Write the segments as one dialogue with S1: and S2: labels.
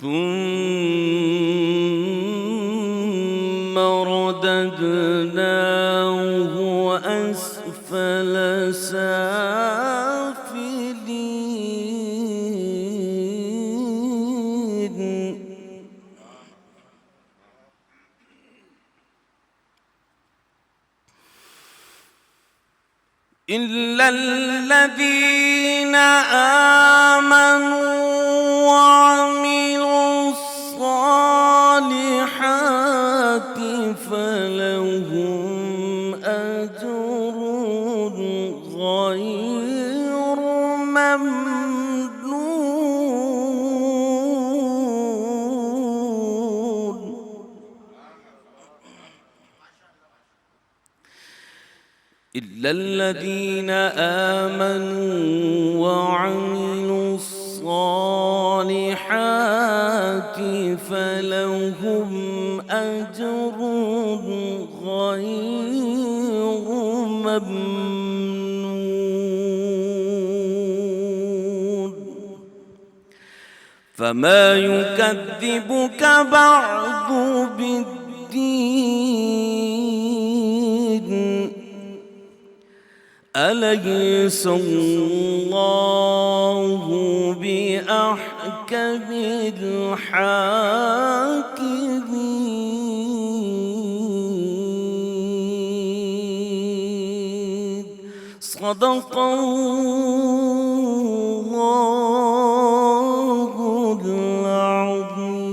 S1: ثم رددناه أسفل سافلين. إلا الذين آمنوا وعملوا الصالحات فلهم أجر غير ممنون. إلا الذين آمنوا وعملوا الصالحات فلهم أجر غير ممنون. فما يكذبك بعد بالدين. أليس الله بأحكم الحاكمين. صدق الله العظيم.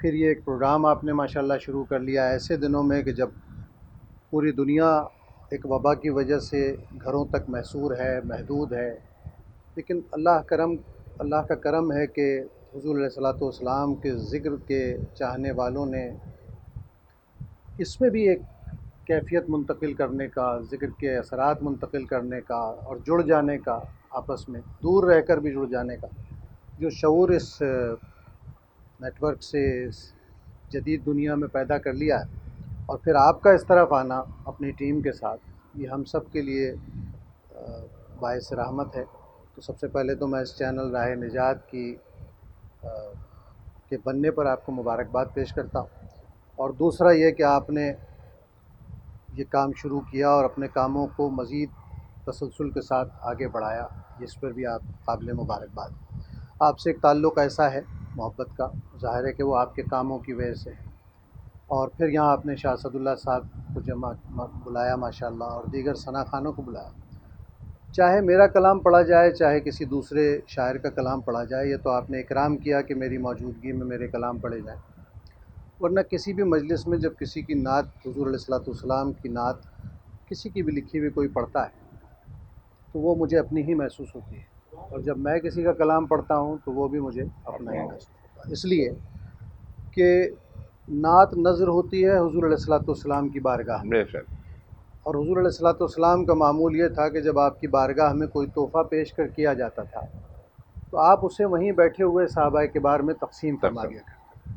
S2: پھر یہ ایک پروگرام آپ نے ماشاءاللہ شروع کر لیا ایسے دنوں میں کہ جب پوری دنیا ایک وبا کی وجہ سے گھروں تک محصور ہے، محدود ہے، لیکن اللہ کا کرم ہے کہ حضور علیہ الصلوۃ والسلام کے ذکر کے چاہنے والوں نے اس میں بھی ایک کیفیت منتقل کرنے کا، ذکر کے اثرات منتقل کرنے کا اور جڑ جانے کا، آپس میں دور رہ کر بھی جڑ جانے کا جو شعور اس نیٹ ورک سے اس جدید دنیا میں پیدا کر لیا ہے، اور پھر آپ کا اس طرف آنا اپنی ٹیم کے ساتھ، یہ ہم سب کے لیے باعث رحمت ہے۔ تو سب سے پہلے تو میں اس چینل راہ نجات کے بننے پر آپ کو مبارکباد پیش کرتا ہوں، اور دوسرا یہ کہ آپ نے یہ کام شروع کیا اور اپنے کاموں کو مزید تسلسل کے ساتھ آگے بڑھایا، جس پر بھی آپ قابل مبارکباد۔ آپ سے ایک تعلق ایسا ہے محبت کا، ظاہر ہے کہ وہ آپ کے کاموں کی وجہ سے ہے، اور پھر یہاں آپ نے شاہ اسد اللہ صاحب کو بلایا ماشاءاللہ، اور دیگر ثنا خانوں کو بلایا۔ چاہے میرا کلام پڑھا جائے، چاہے کسی دوسرے شاعر کا کلام پڑھا جائے، یہ تو آپ نے اکرام کیا کہ میری موجودگی میں میرے کلام پڑھے جائیں، ورنہ کسی بھی مجلس میں جب کسی کی نعت، حضور علیہ الصلوۃ والسلام کی نعت کسی کی بھی لکھی ہوئی کوئی پڑھتا ہے تو وہ مجھے اپنی ہی محسوس ہوتی ہے، اور جب میں کسی کا کلام پڑھتا ہوں تو وہ بھی مجھے اپنا ہی محسوس ہوتا ہے، اس لیے کہ نعت نظر ہوتی ہے حضور علیہ الصلوۃ والسلام کی بارگاہ میں،
S3: بے شک
S2: اور حضور علیہ الصلوۃ والسلام کا معمول یہ تھا کہ جب آپ کی بارگاہ میں کوئی تحفہ پیش کر کیا جاتا تھا تو آپ اسے وہیں بیٹھے ہوئے صحابہ کبار میں تقسیم فرما دیا کرتے۔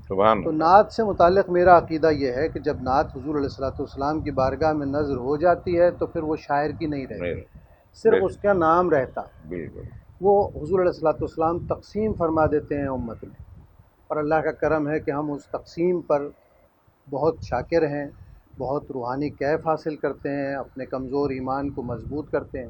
S3: سبحان
S2: تو
S3: اللہ،
S2: نعت سے متعلق میرا عقیدہ یہ ہے کہ جب نعت حضور علیہ الصلوۃ والسلام کی بارگاہ میں نظر ہو جاتی ہے تو پھر وہ شاعر کی نہیں رہتی،
S3: میرے
S2: صرف اس کا نام رہتا،
S3: بالکل
S2: وہ حضور علیہ الصلوۃ والسلام تقسیم فرما دیتے ہیں امت میں، اور اللہ کا کرم ہے کہ ہم اس تقسیم پر بہت شاکر ہیں، بہت روحانی کیف حاصل کرتے ہیں، اپنے کمزور ایمان کو مضبوط کرتے ہیں۔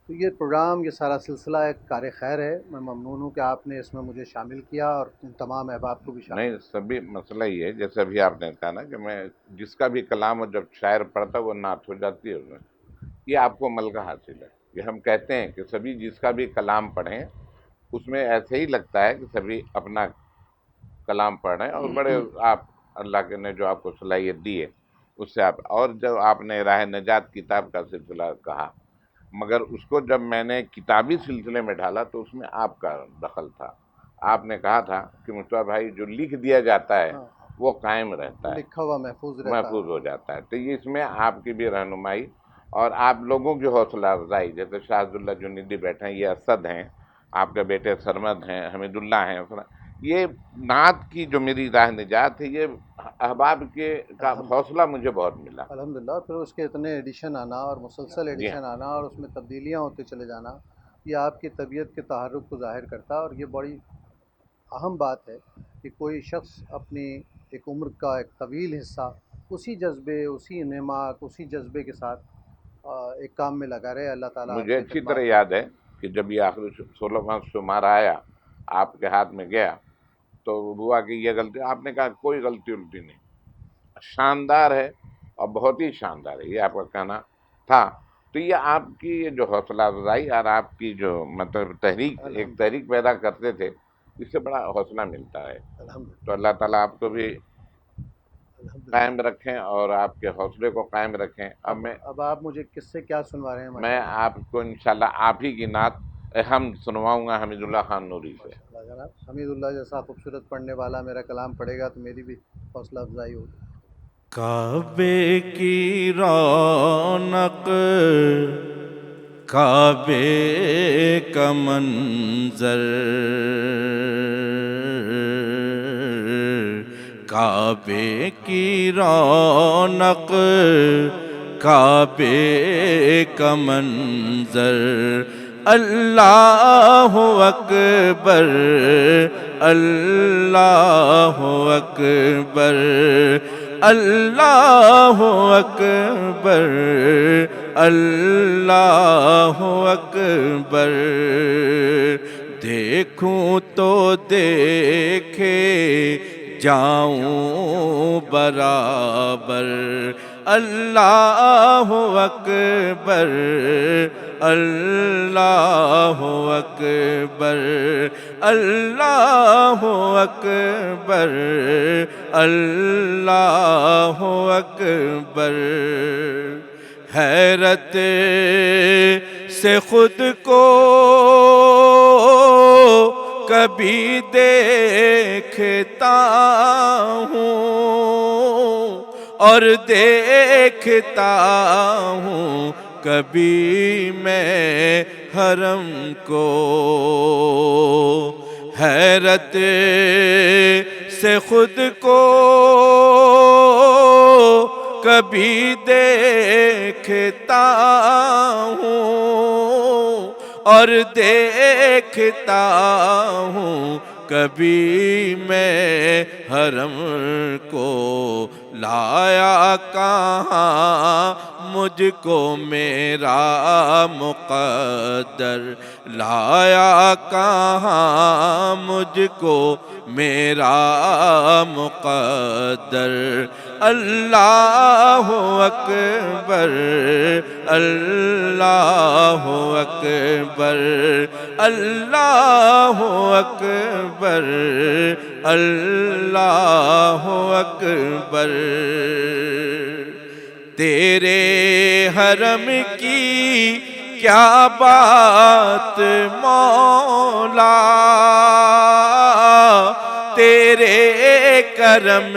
S2: تو یہ پروگرام، یہ سارا سلسلہ ایک کار خیر ہے، میں ممنون ہوں کہ آپ نے اس میں مجھے شامل کیا اور ان تمام احباب کو بھی شامل
S3: نہیں، سبھی مسئلہ یہ ہے جیسے ابھی آپ نے کہا نا کہ میں جس کا بھی کلام اور جب شاعر پڑھتا وہ نعت ہو جاتی ہے اس میں، یہ آپ کو ملکہ حاصل ہے۔ یہ ہم کہتے ہیں کہ سبھی جس کا بھی کلام پڑھیں اس میں ایسے ہی لگتا ہے کہ سبھی اپنا کلام پڑھ رہے ہیں، اور بڑے آپ اللہ کے نے جو آپ کو صلاحیت دی ہے اس سے آپ، اور جب آپ نے راہ نجات کتاب کا سلسلہ کہا، مگر اس کو جب میں نے کتابی سلسلے میں ڈالا تو اس میں آپ کا دخل تھا۔ آپ نے کہا تھا کہ مصطفیٰ بھائی جو لکھ دیا جاتا ہے وہ قائم رہتا ہے،
S2: لکھا ہوا محفوظ رہتا
S3: محفوظ ہو جاتا ہے۔ تو یہ اس میں آپ کی بھی رہنمائی اور آپ لوگوں کی حوصلہ افزائی، جیسے شاہ عبد اللہ جنیدی بیٹھے ہیں، یہ اسد ہیں، آپ کے بیٹے سرمد ہیں، حمید اللہ ہیں، یہ نعت کی جو میری راہ نجات ہے، یہ احباب کے کا حوصلہ مجھے بہت ملا۔
S2: الحمدللہ۔ پھر اس کے اتنے ایڈیشن آنا اور مسلسل
S3: جی ہاں،
S2: ایڈیشن آنا اور اس میں تبدیلیاں ہوتے چلے جانا، یہ آپ کی طبیعت کے تحرک کو ظاہر کرتا ہے، اور یہ بڑی اہم بات ہے کہ کوئی شخص اپنی ایک عمر کا ایک طویل حصہ اسی جذبے، اسی انہماک، اسی جذبے کے ساتھ ایک کام میں لگا رہے۔ اللہ تعالیٰ آپ
S3: مجھے
S2: کی
S3: اچھی
S2: خدمات
S3: طرح
S2: میں۔
S3: یاد ہے کہ جب یہ آخری 16واں شمارہ آیا، آپ کے ہاتھ میں گیا تو ہوا کہ یہ غلطی، آپ نے کہا کوئی غلطی الٹی نہیں، شاندار ہے اور بہت ہی شاندار ہے، یہ آپ کا کہنا تھا۔ تو یہ آپ کی یہ جو حوصلہ افزائی اور آپ کی جو مطلب تحریک، ایک تحریک پیدا کرتے تھے، اس سے بڑا حوصلہ ملتا ہے۔
S2: الحمدللہ،
S3: تو اللہ تعالیٰ آپ کو بھی
S2: الحمدللہ۔
S3: قائم رکھیں اور آپ کے حوصلے کو قائم رکھیں۔
S2: اب آپ مجھے کس سے کیا سنوا رہے ہیں؟
S3: میں آپ کو انشاءاللہ آپ ہی کی نعت حمد سنواؤں گا حمید اللہ خان نوری سے۔
S2: ماشاءاللہ جناب، حمید اللہ جیسا خوبصورت پڑھنے والا میرا کلام پڑھے گا تو میری بھی حوصلہ افزائی ہوگی۔
S1: کعبے کی رونق، کعبے کا منظر، کعبے کی رونق، کعبے کا منظر، اللہ اکبر، اللہ اکبر، اللہ اکبر، اللہ اکبر، دیکھوں تو دیکھے جاؤں برابر، اللہ اکبر، اللہ اکبر، اللہ اکبر اللہ اکبر حیرت سے خود کو کبھی دیکھتا ہوں اور دیکھتا ہوں کبھی میں حرم کو حیرت سے خود کو کبھی دیکھتا ہوں اور دیکھتا ہوں کبھی میں حرم کو لایا کہاں مجھ کو میرا مقدر لایا کہاں مجھ کو میرا مقدر اللہ اکبر اللہ اکبر اللہ اکبر اللہ اکبر تیرے حرم کی کیا بات مولا تیرے کرم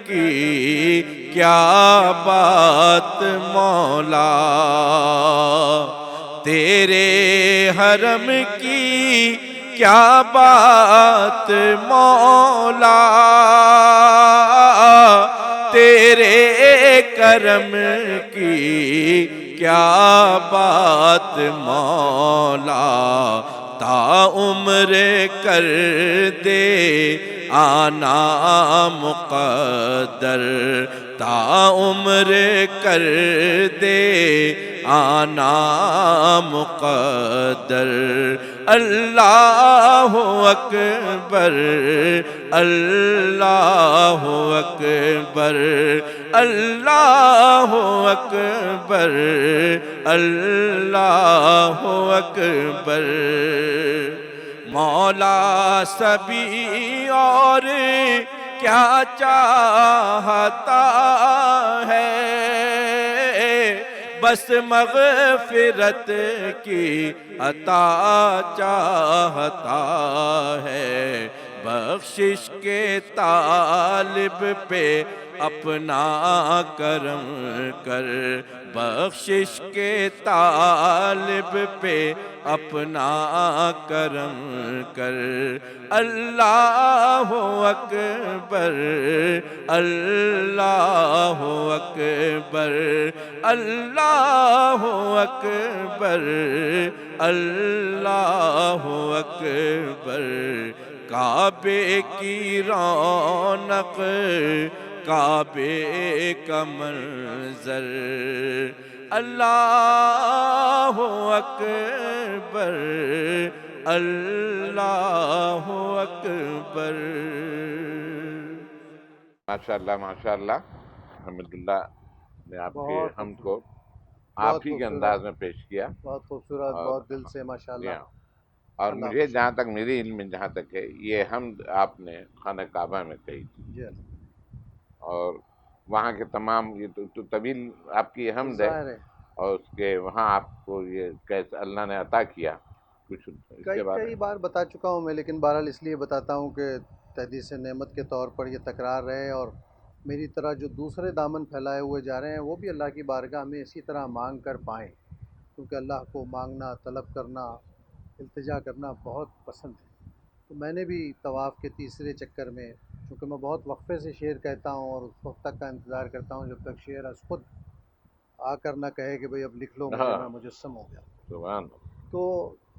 S1: کی کیا بات مولا تیرے حرم کی کیا بات مولا تیرے کرم کی کیا بات مولا تا عمر کر دے آنا مقدر تا عمر کر دے آنا مقدر اللہ اکبر اللہ اکبر اللہ اکبر اللہ اکبر مولا سبھی اور کیا چاہتا ہے بس مغفرت کی عطا چاہتا ہے بخشش کے طالب پہ اپنا کرم کر بخشش کے طالب پہ اپنا کرم کر اللہ اکبر اللہ اکبر اللہ اکبر اللہ اکبر کعبے کی رونق کعبے کا منظر اللہ اکبر اللہ اکبر
S3: ماشاء اللہ الحمدللہ نے آپ کے
S2: بہت
S3: حمد کو
S2: بہت
S3: آپ ہی کے
S2: خوبصورت،
S3: انداز میں پیش کیا
S2: بہت خوبصورت،
S3: اور
S2: بہت دل سے ماشاءاللہ۔
S3: جی ہاں، اور
S2: اللہ
S3: مجھے
S2: خوش
S3: جہاں تک میری علم میں جہاں تک ہے یہ حمد آپ نے خانہ کعبہ میں کہی تھی
S2: جی
S3: اور وہاں کے تمام یہ تو طویل آپ کی حمد ہے
S2: ظاہر ہے
S3: اور اس کے وہاں آپ کو یہ کیسے اللہ نے عطا کیا کچھ اس کے بارے
S2: کئی بار بتا چکا ہوں میں، لیکن بہرحال اس لیے بتاتا ہوں کہ تحدیث نعمت کے طور پر یہ تکرار رہے اور میری طرح جو دوسرے دامن پھیلائے ہوئے جا رہے ہیں وہ بھی اللہ کی بارگاہ میں اسی طرح مانگ کر پائیں، کیونکہ اللہ کو مانگنا، طلب کرنا، التجا کرنا بہت پسند ہے۔ تو میں نے بھی طواف کے تیسرے چکر میں، چونکہ میں بہت وقفے سے شعر کہتا ہوں اور اس وقت تک کا انتظار کرتا ہوں جب تک شعر از خود آ کر نہ کہے کہ بھئی اب لکھ لو مجھے، میں مجسم ہو گیا۔
S3: سبحان اللہ۔
S2: تو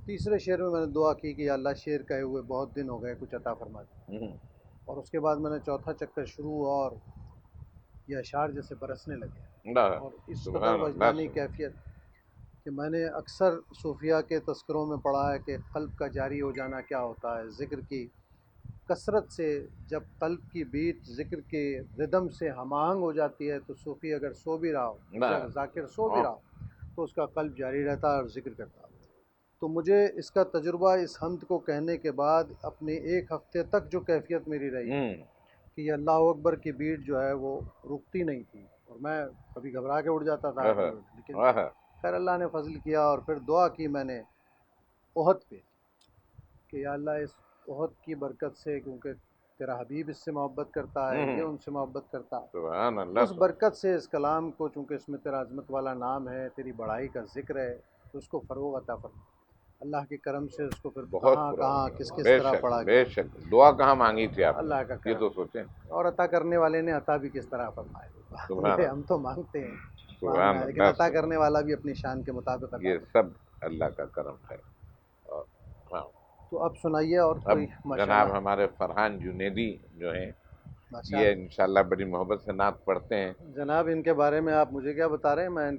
S2: تیسرے شعر میں نے دعا کی کہ یا اللہ شعر کہے ہوئے بہت دن ہو گئے، کچھ عطا فرما دے۔ اور اس کے بعد میں نے چوتھا چکر شروع ہوا اور یہ اشعار جیسے برسنے لگے اور اس قدر
S3: سبحان
S2: وجدانی
S3: اللہ۔
S2: کیفیت کہ میں نے اکثر صوفیہ کے تذکروں میں پڑھا ہے کہ قلب کا جاری ہو جانا کیا ہوتا ہے، ذکر کی کثرت سے جب قلب کی بیٹ ذکر کے ردم سے ہم آہنگ ہو جاتی ہے تو صوفی اگر سو بھی رہا ہو، ذاکر سو بھی رہا ہو تو اس کا قلب جاری رہتا ہے اور ذکر کرتا ہے۔ تو مجھے اس کا تجربہ اس حمد کو کہنے کے بعد اپنے ایک ہفتے تک جو کیفیت میری رہی کہ یہ اللہ اکبر کی بیٹ جو ہے وہ رکتی نہیں تھی، اور میں کبھی گھبرا کے اٹھ جاتا تھا، لیکن خیر اللہ نے فضل کیا، اور پھر دعا کی میں نے احد پہ کہ یا اللہ اس احد کی برکت سے، کیونکہ تیرا حبیب اس سے محبت کرتا ہے، یہ ان سے محبت کرتا ہے،
S3: سبحان اللہ،
S2: اس برکت سے اس کلام کو، چونکہ اس میں تیرا عظمت والا نام ہے، تیری بڑائی کا ذکر ہے، تو اس کو فروغ عطا فرما۔ اللہ کے کرم سے اس کو پھر کہاں کہاں کس طرح پڑھا
S3: بے شک دعا کہاں مانگی تھی آپ
S2: اللہ کا
S3: یہ
S2: کرم،
S3: تو سوچیں۔
S2: اور عطا کرنے والے نے عطا بھی کس طرح فرمائے، ہم تو مانگتے ہیں
S3: سبحان
S2: لیکن
S3: اللہ،
S2: عطا کرنے والا بھی اپنی شان کے مطابق عطا
S3: یہ سب اللہ کا کرم ہے۔
S2: تو اب سنائیے اور
S3: اب
S2: کوئی
S3: جناب ہمارے فرحان جنیدی جو ہیں یہ انشاءاللہ بڑی محبت سے نعت پڑھتے ہیں۔
S2: جناب ان کے بارے میں آپ مجھے کیا بتا رہے ہیں، میں ان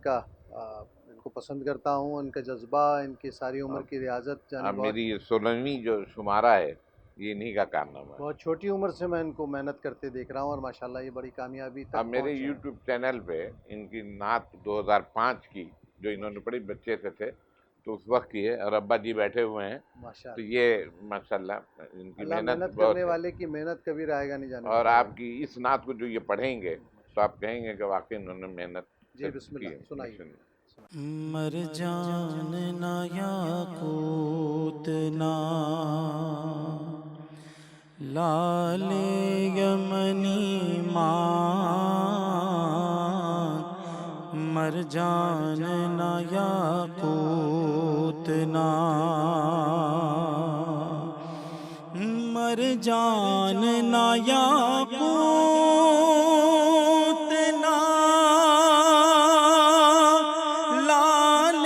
S2: کو پسند کرتا ہوں، ان کا جذبہ، ان کی ساری عمر کی ریاضت،
S3: اب میری یہ 16ویں جو شمارہ ہے یہ انہی کا کارنامہ ہے۔
S2: بہت چھوٹی عمر سے میں ان کو محنت کرتے دیکھ رہا ہوں، اور ماشاءاللہ یہ بڑی کامیابی تک
S3: اب میرے یوٹیوب چینل پہ ان کی نعت 2005 کی جو انہوں نے پڑھی بچے سے تھے تو اس وقت کی ہے، اور ابا جی بیٹھے ہوئے ہیں، تو یہ ماشاءاللہ ان کی محنت
S2: کرنے والے کی محنت کبھی رائے گا نہیں جانے،
S3: اور آپ کی اس نعت کو جو یہ پڑھیں گے تو آپ کہیں گے کہ واقعی انہوں نے محنت
S2: جی بسم اللہ سنائیے۔
S1: مرجان نا یاقوت نا لال یمنی ماں، مرجان نا یاقوت نا، مرجان نا یاقوت نا، لال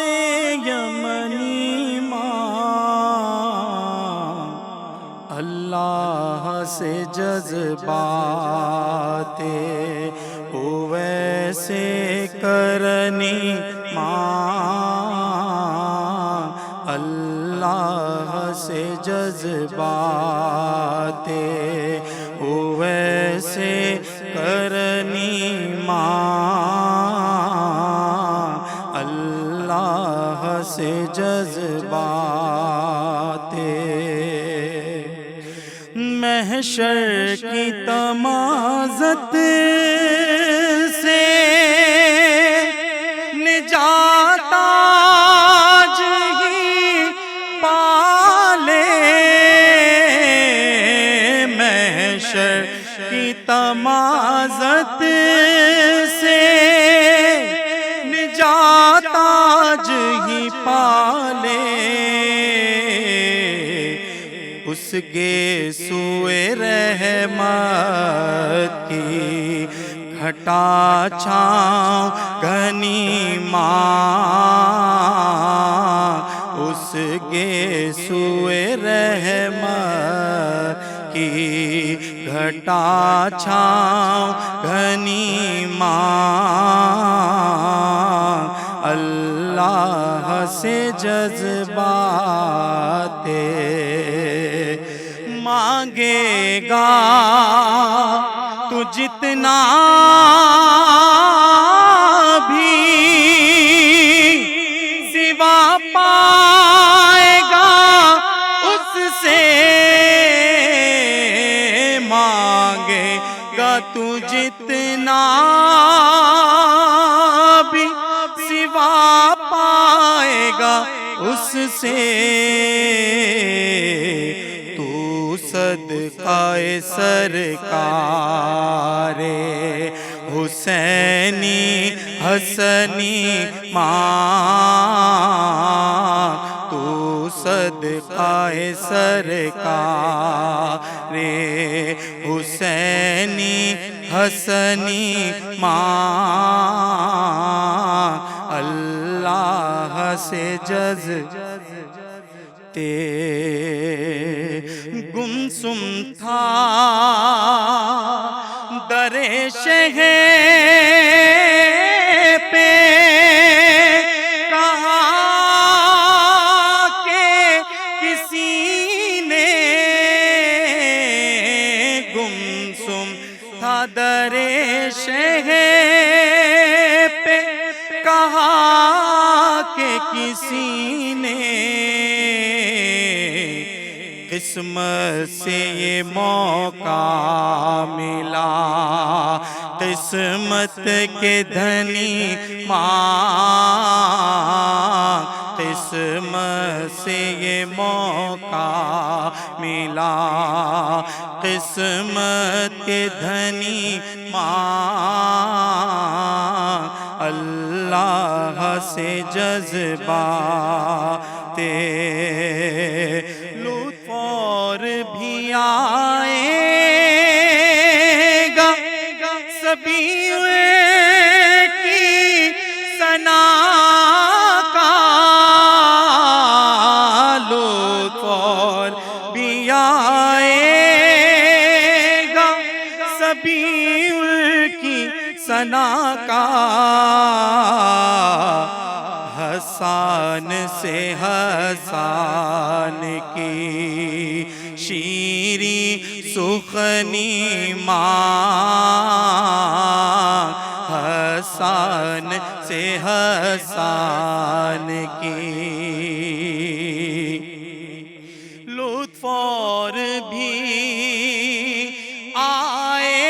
S1: یمنی ماں، اللہ سے جذبات ویسے کرنی ماں، اللہ سے جذبات ویسے کرنی ماں، اللہ سے جذبات محشر کی تمازت سے نجات آج ہی پالے، محشر کی تمازت سے نجات آج ہی پالے، اس گیسوئے رحمت کی گھٹا چھاؤں گھنی ماں، اس گیسوئے رحمت کی گھٹا چھاؤں گھنی ماں، اللہ سے جذبات مانگے گا تو جتنا بھی سوا پائے گا اس سے، مانگے گا تو جتنا بھی سوا پائے گا اس سے، صدقہ سرکار حسینی حسنی ماں، تو صدقہ سرکار حسینی حسنی ماں، اللہ سے گمسم تھا در شہر پہ، کہا کہ کسی نے گمسم تھا در شہر پہ، کہا کہ کسی نے قسمت سے یہ موقع ملا، قسمت کے دھنی ماں، قسمت سے یہ موقع ملا، قسمت کے دھنی ماں، اللہ سے جذبات لطف اور بھی آئے گا، سبھی کی ثنا کا لطف اور بھی آئے گا، سبھی کی ثنا کا، حسان سے حسان کی شیریں سخنی ماں، حسان سے حسان کی لطف اور بھی آئے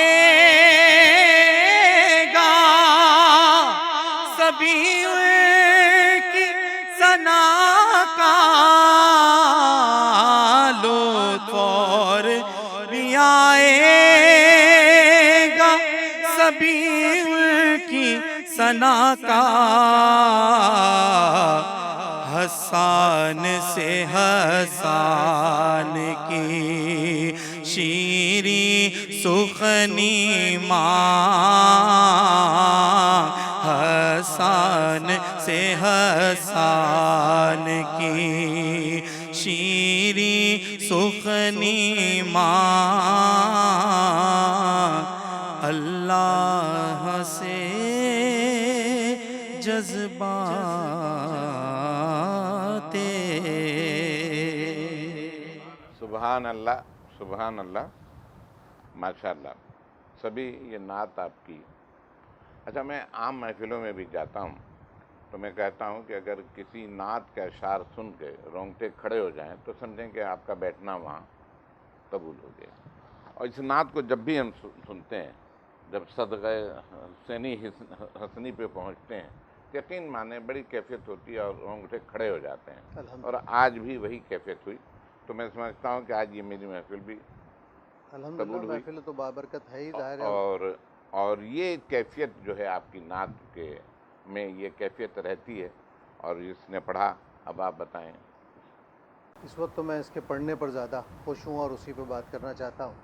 S1: گا، سبھی کی ثنا کا لطف اور بھی آئے گا، سبھی کی ثنا کا، حسان سے حسان کی شیریں سخنی ماں، حسان سے حسان کی شیریں سخنی ماں، اللہ سے جذبات
S3: سبحان اللہ، سبحان اللہ، ماشاء اللہ۔ سبھی یہ نعت آپ کی۔ اچھا، میں عام محفلوں میں بھی جاتا ہوں تو میں کہتا ہوں کہ اگر کسی نعت کا اشعار سن کے رونگٹے کھڑے ہو جائیں تو سمجھیں کہ آپ کا بیٹھنا وہاں قبول ہو گیا۔ اور اس نعت کو جب بھی ہم سنتے ہیں، جب صدقہ حسینی حسنی پہ پہنچتے ہیں، یقین مانے بڑی کیفیت ہوتی ہے اور رونگٹے کھڑے ہو جاتے ہیں، اور آج بھی وہی کیفیت ہوئی۔ تو میں سمجھتا ہوں کہ آج یہ میری محفل بھی
S2: الحمدللہ محفل تو بابرکت ہے ہی، ظاہر ہے۔
S3: اور یہ کیفیت جو ہے آپ کی نعت کے میں یہ کیفیت رہتی ہے، اور جس نے پڑھا، اب آپ بتائیں۔
S2: اس وقت تو میں اس کے پڑھنے پر زیادہ خوش ہوں اور اسی پہ بات کرنا چاہتا ہوں۔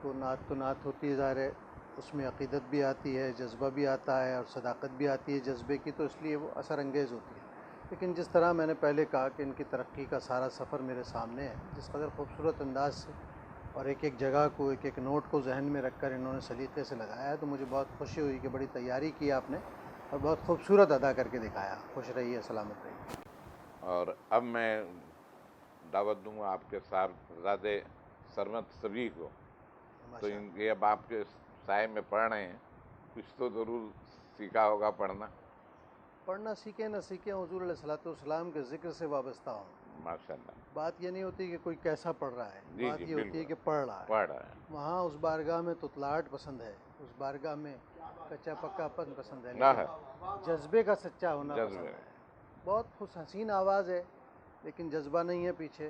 S2: تو نعت ہوتی ہے، ظاہر ہے اس میں عقیدت بھی آتی ہے، جذبہ بھی آتا ہے اور صداقت بھی آتی ہے جذبے کی، تو اس لیے وہ اثر انگیز ہوتی ہے۔ لیکن جس طرح میں نے پہلے کہا کہ ان کی ترقی کا سارا سفر میرے سامنے ہے، جس قدر خوبصورت انداز سے اور ایک ایک جگہ کو، ایک ایک نوٹ کو ذہن میں رکھ کر انہوں نے سلیقے سے لگایا ہے، تو مجھے بہت خوشی ہوئی کہ بڑی تیاری کی آپ نے اور بہت خوبصورت ادا کر کے دکھایا۔ خوش رہیے، سلامت رہیے۔
S3: اور اب میں دعوت دوں گا آپ کے صاحبزادے سرمد سبی کو، تو یہ اب آپ کے سائے میں پڑھ رہے ہیں، کچھ تو ضرور سیکھا ہوگا
S2: پڑھنا سیکھیں نہ سیکھیں، حضور علیہ الصلوۃ والسلام کے ذکر سے وابستہ ہوں۔
S3: ماشاءاللہ۔
S2: بات یہ نہیں ہوتی کہ کوئی کیسا پڑھ رہا ہے،
S3: جی
S2: بات
S3: جی،
S2: یہ ہوتی ہے
S3: بالکل
S2: کہ پڑھ رہا ہے۔
S3: پڑھ رہا ہے۔
S2: وہاں اس بارگاہ میں تطلاعٹ پسند ہے، اس بارگاہ میں کچا پکا پن پسند ہے،
S3: نہ ہے،
S2: لیکن جذبے کا سچا ہونا پسند ہے۔ بہت خوش حسین آواز ہے، لیکن جذبہ نہیں ہے پیچھے،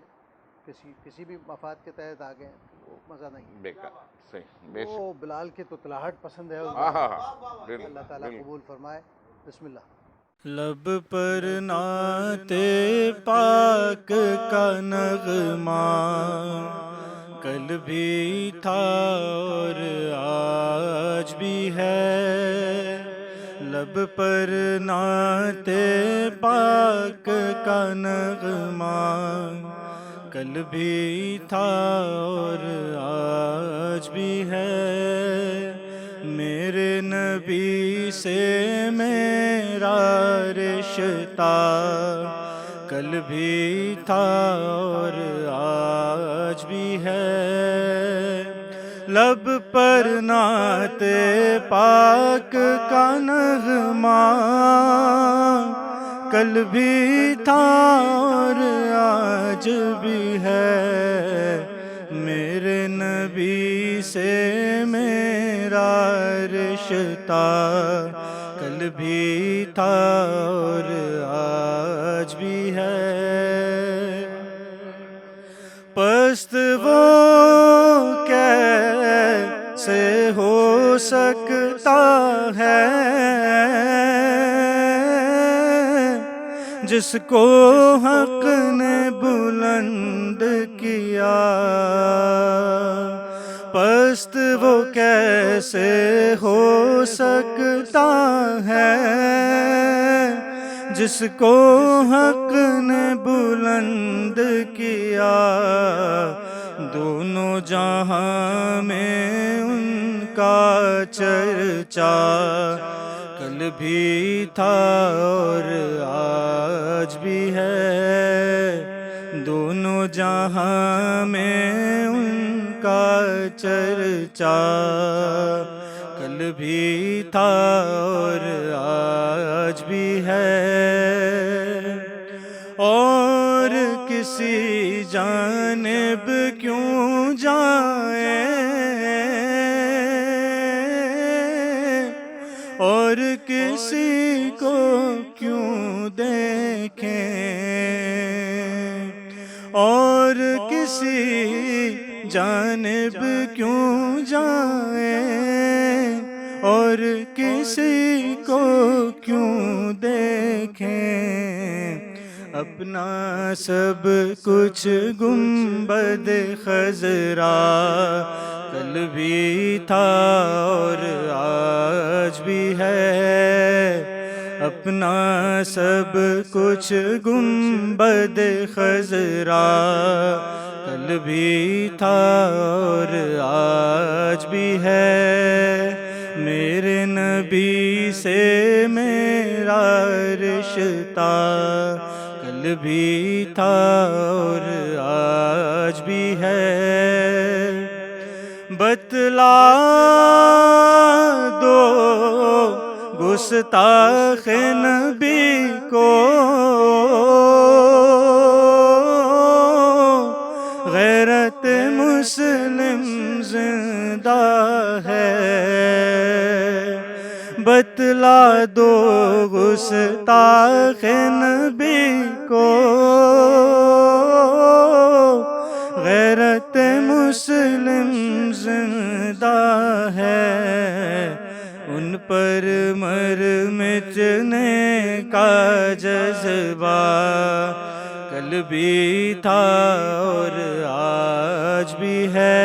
S2: کسی بھی مفاد کے تحت آ گئے، وہ مزہ نہیں۔
S3: بیکار، صحیح،
S2: وہ بلال کی تطلاعٹ پسند ہے، اللہ تعالیٰ قبول فرمائے۔ بسم اللہ۔
S1: لب پر نعت پاک کا نغمہ کل بھی تھا اور آج بھی ہے، لب پر نعت پاک کا نغمہ کل بھی تھا اور آج بھی ہے، میرے نبی سے میرا رشتہ کل بھی تھا اور آج بھی ہے، لب پر نعت پاک کا نغمہ کل بھی تھا اور آج بھی ہے، میرے نبی سے میرا رشتہ، کل بھی تھا اور آج بھی ہے۔ پست وہ کیسے ہو سکتا ہے جس کو حق نے بلند کیا، پست وہ کیسے ہو سکتا ہے جس کو حق نے بلند کیا، دونوں جہاں میں ان کا چرچا، کل بھی تھا اور آج بھی ہے، دونوں جہاں میں ان کا چرچا، کل بھی تھا اور آج بھی ہے۔ اور کسی جانب کیوں جائیں اور کسی کو کیوں دیکھیں، اور کسی جانب کیوں جائیں اور کسی کو کیوں دیکھیں، اپنا سب کچھ گنبد خضرا کل بھی تھا اور آج بھی ہے، اپنا سب کچھ گنبد خضرا کل بھی تھا اور آج بھی ہے، میرے نبی سے میرا رشتہ کل بھی تھا اور آج بھی ہے۔ بتلا دو گستاخ نبی کو غیرت مسلم زندہ ہے، بتلا دو گستاخ نبی کو غیرت مسلم زندہ ہے، ان پر مر مٹنے کا جذبہ کل بھی تھا اور آج بھی ہے،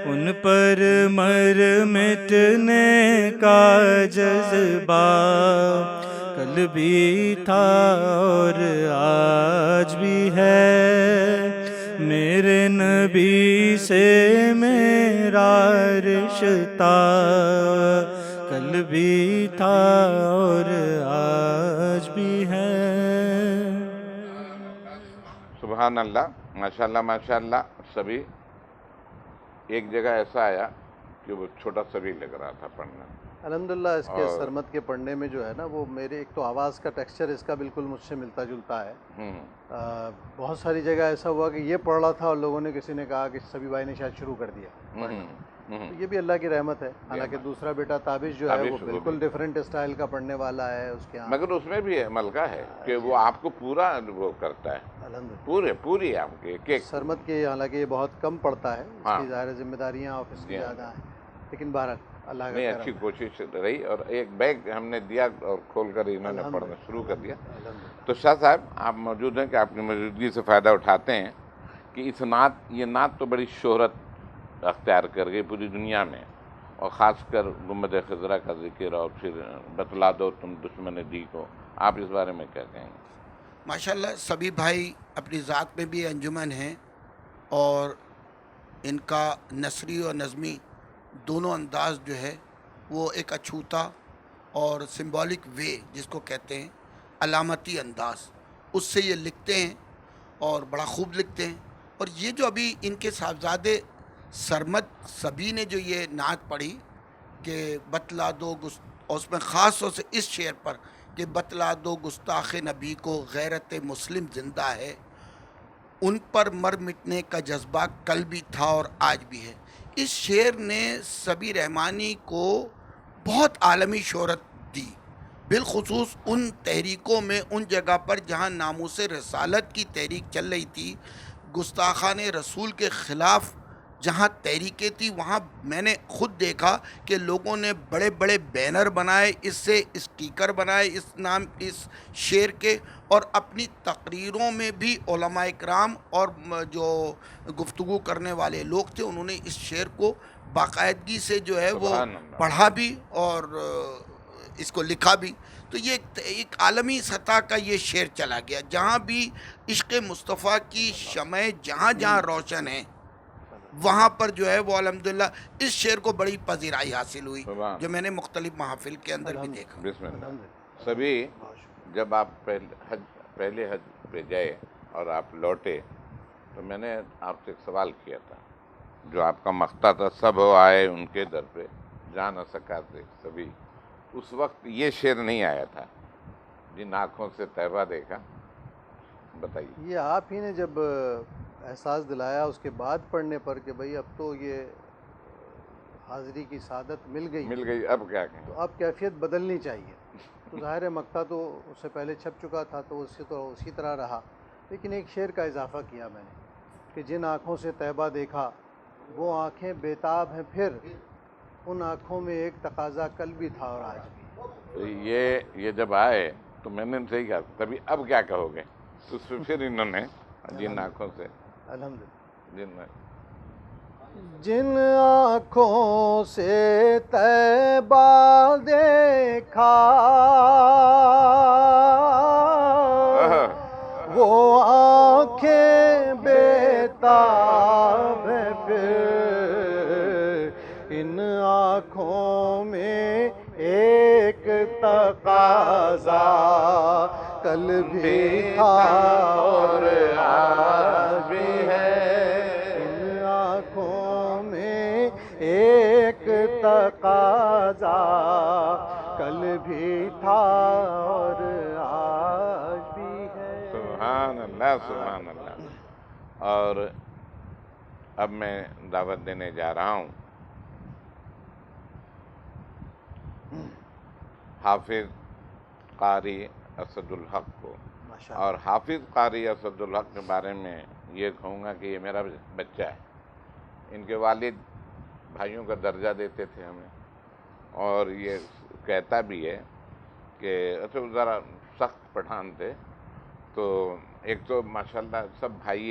S1: ان پر مر مٹنے کا جذبہ کل بھی تھا اور آج بھی ہے، میرے نبی سے میرا رشتہ کل بھی تھا اور آج بھی ہے۔
S3: سبحان اللہ، ماشاءاللہ ماشاءاللہ۔ سبھی ایک جگہ ایسا آیا کہ وہ چھوٹا سا بھی لگ رہا تھا پڑھنا۔
S2: الحمدللہ اس کے
S3: اور
S2: سرمد کے پڑھنے میں جو ہے نا وہ میرے ایک تو آواز کا ٹیکسچر اس کا بالکل مجھ سے ملتا جلتا ہے، بہت ساری جگہ ایسا ہوا کہ یہ پڑھ رہا تھا اور لوگوں نے کسی نے کہا کہ سبھی بھائی نے شاید شروع کر دیا پڑھنا، تو یہ بھی اللہ کی رحمت ہے۔ حالانکہ دوسرا بیٹا تابش جو ہے وہ بالکل ڈیفرنٹ اسٹائل کا پڑھنے والا ہے، اس کے
S3: مگر اس میں بھی ملکہ ہے کہ وہ آپ کو پورا وہ کرتا ہے،
S2: الحمدللہ
S3: پوری آپ کے ایک
S2: سرمد کے، حالانکہ یہ بہت کم پڑھتا ہے، اس
S3: ہاں
S2: کی ظاہر ذمہ داریاں آفس کی زیادہ ہیں، لیکن بہرحال اللہ کا
S3: نہیں،
S2: کرم
S3: اچھی
S2: ہے۔
S3: کوشش رہی اور ایک بیگ ہم نے دیا اور کھول کر انہوں نے پڑھنا شروع کر دیا۔
S2: الحمدللہ
S3: تو شاہ صاحب آپ موجود ہیں کہ آپ کی موجودگی سے فائدہ اٹھاتے ہیں کہ اس نعت، یہ نعت تو بڑی شہرت اختیار کر گئی پوری دنیا میں، اور خاص کر گنبد خضرا کا ذکر اور پھر بتلا دو تم دشمن دی کو، آپ اس بارے میں کیا کہیں گے؟
S4: ماشاءاللہ سبھی بھائی اپنی ذات میں بھی انجمن ہیں، اور ان کا نثری اور نظمی دونوں انداز جو ہے وہ ایک اچھوتا اور سمبولک وے جس کو کہتے ہیں علامتی انداز، اس سے یہ لکھتے ہیں اور بڑا خوب لکھتے ہیں۔ اور یہ جو ابھی ان کے صاحبزادے سرمد سبی نے جو یہ نعت پڑھی کہ بتلا دو اور اس میں خاص طور سے اس شعر پر کہ بتلا دو گستاخ نبی کو غیرت مسلم زندہ ہے، ان پر مر مٹنے کا جذبہ کل بھی تھا اور آج بھی ہے۔ اس شعر نے صبی رحمانی کو بہت عالمی شہرت دی، بالخصوص ان تحریکوں میں، ان جگہ پر جہاں ناموس رسالت کی تحریک چل رہی تھی، گستاخان رسول کے خلاف جہاں تحریکیں تھی، وہاں میں نے خود دیکھا کہ لوگوں نے بڑے بڑے بینر بنائے، اس سے اسٹیکر بنائے اس شعر کے، اور اپنی تقریروں میں بھی علماء اکرام اور جو گفتگو کرنے والے لوگ تھے، انہوں نے اس شعر کو باقاعدگی سے جو ہے وہ
S3: سبحان اللہ۔
S4: پڑھا بھی اور اس کو لکھا بھی۔ تو یہ ایک عالمی سطح کا یہ شعر چلا گیا، جہاں بھی عشق مصطفیٰ کی شمع جہاں جہاں روشن ہیں، وہاں پر جو ہے وہ الحمدللہ اس شعر کو بڑی پذیرائی حاصل ہوئی،
S3: سبحان
S4: جو میں نے مختلف محافل کے اندر بھی دیکھا۔
S3: بسم اللہ۔ سبھی جب آپ پہلے حج پہ گئے اور آپ لوٹے تو میں نے آپ سے ایک سوال کیا تھا، جو آپ کا مقطع تھا، سب آئے ان کے در پہ جا نہ سکا تھے سبھی، اس وقت یہ شعر نہیں آیا تھا، جن آنکھوں سے طیبہ دیکھا، بتائیے۔
S2: یہ آپ ہی نے جب احساس دلایا اس کے بعد پڑھنے پر کہ بھئی اب تو یہ حاضری کی سعادت مل گئی،
S3: اب کیا کہیں؟
S2: تو اب کیفیت بدلنی چاہیے۔ تو ظاہر ہے مقطع تو اس سے پہلے چھپ چکا تھا تو اس سے تو اسی طرح رہا، لیکن ایک شعر کا اضافہ کیا میں نے کہ جن آنکھوں سے طیبہ دیکھا وہ آنکھیں بیتاب ہیں، پھر ان آنکھوں میں ایک تقاضا کل بھی تھا اور آج بھی۔
S3: تو یہ جب آئے تو میں نے ان سے ہی کہا تبھی اب کیا کہو گے، تو اس پہ پھر انہوں نے جن آنکھوں سے
S2: الحمدللہ، جن آنکھوں سے طیبہ دیکھا وہ آنکھیں بیتاب ہیں، پھر ان آنکھوں میں ایک تقاضا کل بھی تھا اور آج بھی ہے، ان آنکھوں میں ایک تقاضا کل بھی تھا اور آج بھی ہے۔
S3: سبحان اللہ، سبحان اللہ۔ اور اب میں دعوت دینے جا رہا ہوں حافظ قاری اسد الحق کو، اور حافظ قاری اسد الحق کے بارے میں یہ کہوں گا کہ یہ میرا بچہ ہے۔ ان کے والد بھائیوں کا درجہ دیتے تھے ہمیں، اور یہ کہتا بھی ہے کہ اچھا ذرا سخت پٹھان تھے، تو ایک تو ماشاءاللہ سب بھائی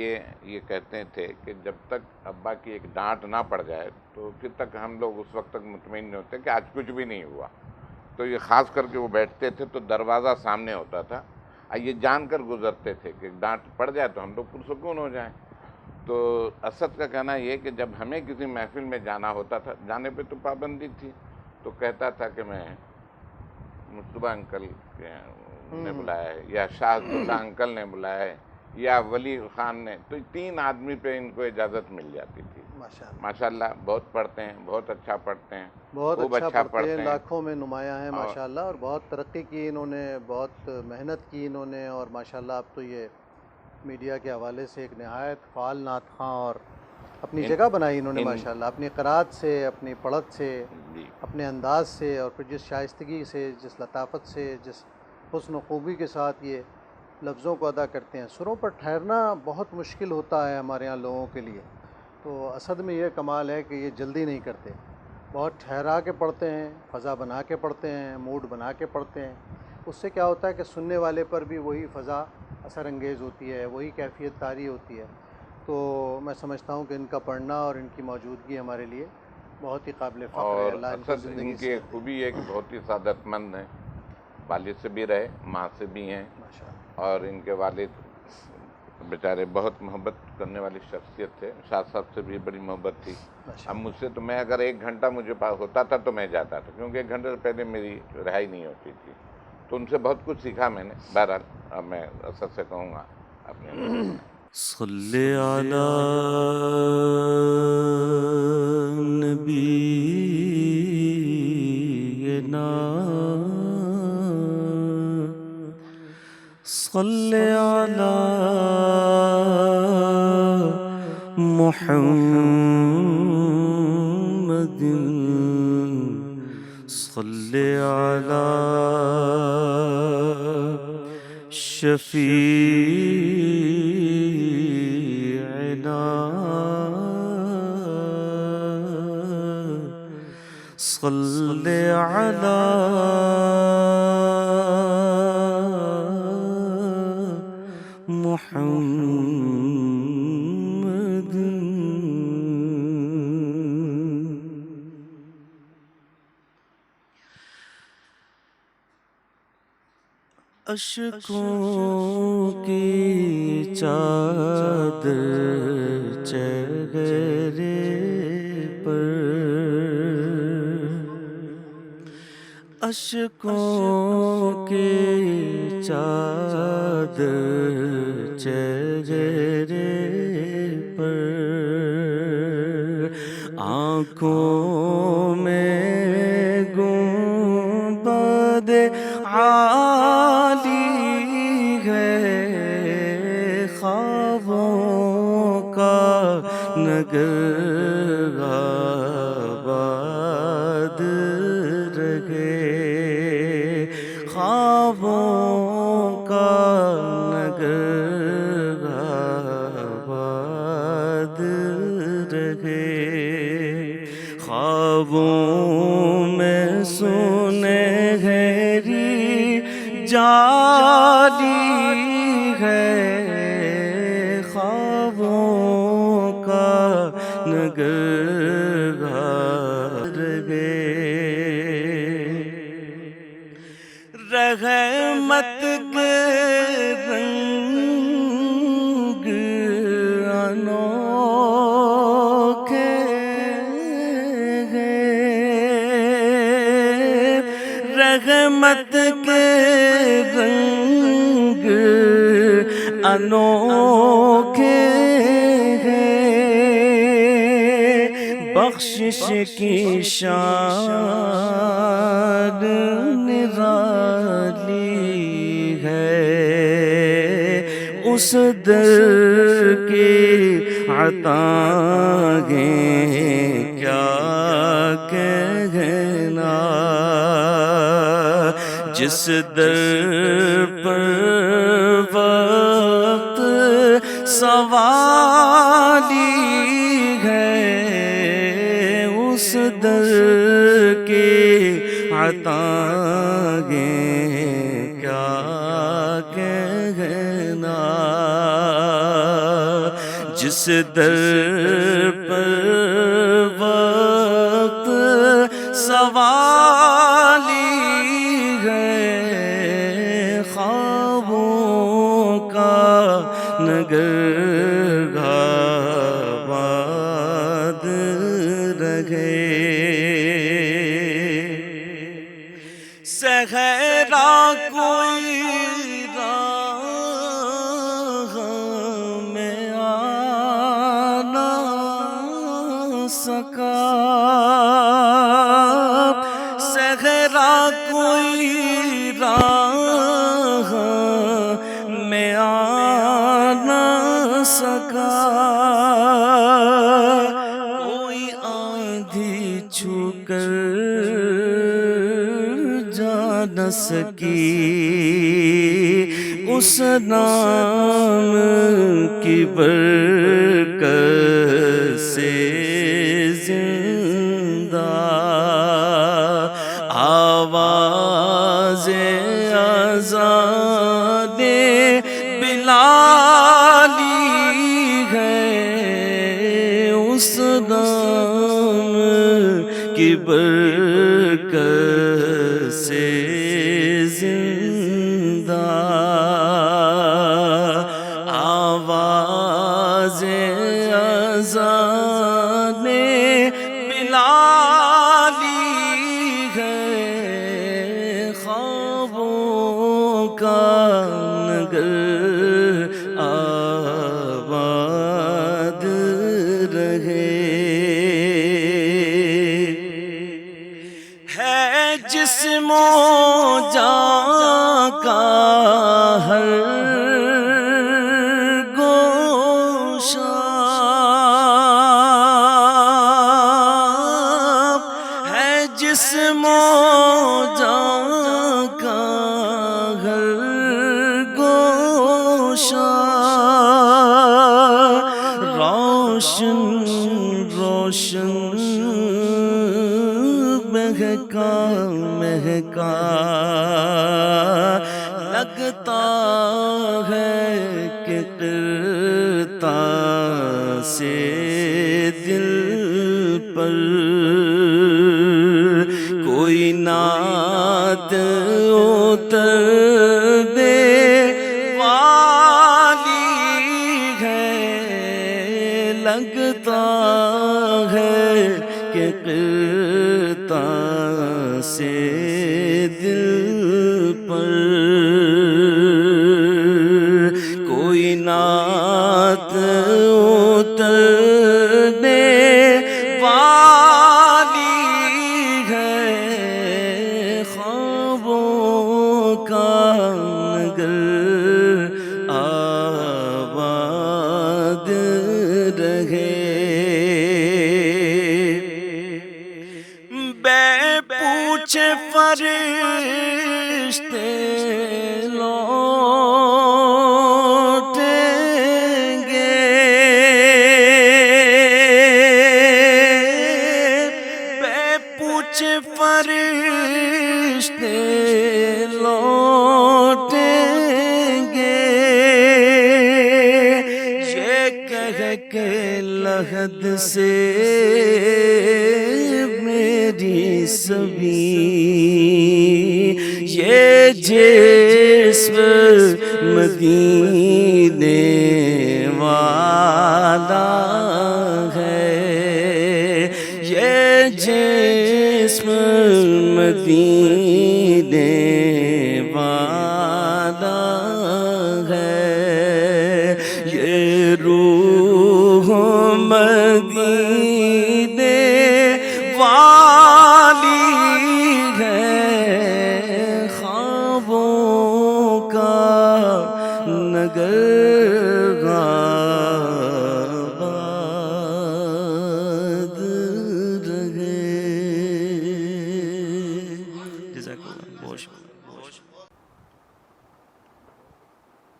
S3: یہ کہتے تھے کہ جب تک ابا کی ایک ڈانٹ نہ پڑ جائے تو پھر تک ہم لوگ اس وقت تک مطمئن نہیں ہوتے کہ آج کچھ بھی نہیں ہوا۔ تو یہ خاص کر کے وہ بیٹھتے تھے تو دروازہ سامنے ہوتا تھا، یہ جان کر گزرتے تھے کہ ڈانٹ پڑ جائے تو ہم لوگ پرسکون ہو جائیں۔ تو اسد کا کہنا یہ کہ جب ہمیں کسی محفل میں جانا ہوتا تھا، جانے پہ تو پابندی تھی، تو کہتا تھا کہ میں مصطفیٰ انکل نے بلایا ہے، یا شاہ عبداللہ انکل نے بلایا ہے، یا ولی خان نے، تو 3 آدمی پہ ان کو اجازت مل جاتی تھی۔ ماشاءاللہ بہت پڑھتے ہیں، بہت اچھا پڑھتے ہیں،
S2: بہت
S3: خوب
S2: اچھا
S3: پڑھتے ہیں،
S2: لاکھوں میں نمایاں ہیں ماشاءاللہ، اور بہت ترقی کی انہوں نے، بہت محنت کی انہوں نے، اور ماشاءاللہ اب تو یہ میڈیا کے حوالے سے ایک نہایت فعال نعت خواں اور اپنی جگہ بنائی انہوں نے ماشاءاللہ، اپنی قرات سے، اپنی پڑھت سے، اپنے انداز سے، اور پھر جس شائستگی سے، جس لطافت سے، جس حسن و خوبی کے ساتھ یہ لفظوں کو ادا کرتے ہیں۔ سروں پر ٹھہرنا بہت مشکل ہوتا ہے ہمارے یہاں لوگوں کے لیے، تو اسد میں یہ کمال ہے کہ یہ جلدی نہیں کرتے، بہت ٹھہرا کے پڑھتے ہیں، فضا بنا کے پڑھتے ہیں، موڈ بنا کے پڑھتے ہیں۔ اس سے کیا ہوتا ہے کہ سننے والے پر بھی وہی فضا اثر انگیز ہوتی ہے، وہی کیفیت طاری ہوتی ہے۔ تو میں سمجھتا ہوں کہ ان کا پڑھنا اور ان کی موجودگی ہمارے لیے بہت ہی قابل فخر ہے۔
S3: اور
S2: اللہ ان کو
S3: اسد
S2: زندگی
S3: ان کی
S2: سے
S3: ایک خوبی ہے کہ بہت ہی سعادت مند ہیں، والد سے بھی رہے، ماں سے بھی ہیں، اور ان کے والد بیچارے بہت محبت کرنے والی شخصیت تھے، شاہ صاحب سے بھی بڑی محبت تھی۔ اب مجھ سے تو میں اگر 1 گھنٹہ مجھے پاس ہوتا تھا تو میں جاتا تھا، کیونکہ 1 گھنٹے سے پہلے میری رہائی نہیں ہوتی تھی، تو ان سے بہت کچھ سیکھا میں نے۔ بہرحال اب میں اسد سے کہوں گا اپنے
S1: صلی علی نبینا صل على محمد صل على شفيعنا صل على محمد اشکوں کی چادر چہرے پر اشکوں کی چادر چہرے پر آنکھوں میں گنبد عالی ہے خوابوں کا نگر آباد رہے خوابوں کا نگر آباد رہے خوابوں میں سنہری جالی ہے خوابوں کا نگر رہے رحمت کے رنگ انوکھے رحمت کے رنگ انوکھے ہیں بخشش کی شان نرالی ہے اس در کی عطائیں کیا کہنا جس در پر وقت سوالی ہے اس در کی عطائیں کیا کہنا جس در پر وقت سوالی ہے خوابوں کا نگر آباد رہے صحرا کوئی راہ میں آ نہ سکا صحرا کوئی راہ میں آ نہ سکا کوئی آندھی چھو کر جا نہ سکی اس نام کی برکت سے زندہ آواز اذان بلالی ہے اس نام کی برکت سے زندہ آواز اذان بلالی ہے خوابوں کا نگر آباد رہے ہے جسم و جاں کا ہر روشن روشن مہکا مہکا لگتا ہے کہ کرتا سے دل پر کوئی نعت اترنے والی ہے، لگتا ہے کہ کرتا سے دل پر کوئی نعت اترنے والی ہے، خوابوں کا نگر آباد رہے، بے پوچھ فرشتے لوٹیں گے، بے پوچھ فرشتے لوٹیں گے، یہ کہہ کے لحد سے میری سبھی، یہ جسم مدینے والا ہے، یہ جسم مدینے والا ہے، یہ روح مدینے والی ہے، خوابوں کا نگر آباد رہے۔ جزاک اللہ، بہت شکریہ۔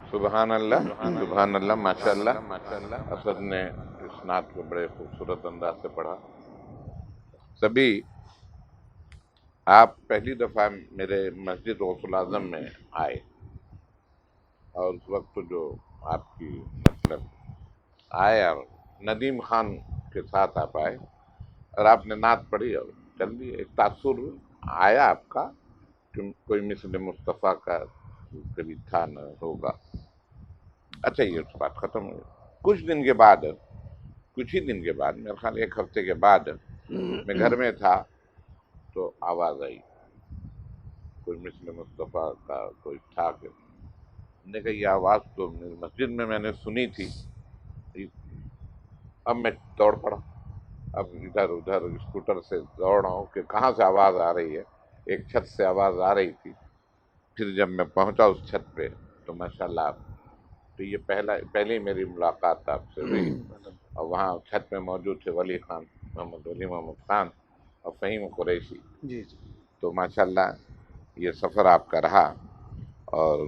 S3: سبحان اللہ سبحان اللہ، ماشاء اللہ۔ اسد نے اس نعت کو بڑے خوبصورت انداز سے پڑھا۔ سبھی، آپ پہلی دفعہ میرے مسجد غوث الاعظم میں آئے، اور اس وقت جو آپ کی مطلب آئے، اور ندیم خان کے ساتھ آپ آئے اور آپ نے نعت پڑھی اور چل دی، ایک تاثر آیا آپ کا کہ کوئی مثل مصطفیٰ کا کبھی تھا نہ ہوگا۔ اچھا، یہ اس بات ختم ہو گئی۔ کچھ ہی دن کے بعد، میرے خیال 1 ہفتے کے بعد، میں گھر میں تھا تو آواز آئی کوئی مثل مصطفیٰ کا کوئی تھا، کہ میں نے کہا یہ آواز تو میری مسجد میں نے سنی تھی۔ اب میں دوڑ پڑا، اب ادھر ادھر اسکوٹر سے دوڑ رہا ہوں کہ کہاں سے آواز آ رہی ہے۔ ایک چھت سے آواز آ رہی تھی، پھر جب میں پہنچا اس چھت پہ تو ماشاءاللہ، تو یہ پہلی میری ملاقات آپ سے ہوئی، اور وہاں چھت میں موجود تھے ولی خان، محمد ولی محمد خان اور فہیم قریشی۔
S2: جی جی،
S3: تو ماشاءاللہ یہ سفر آپ کا رہا اور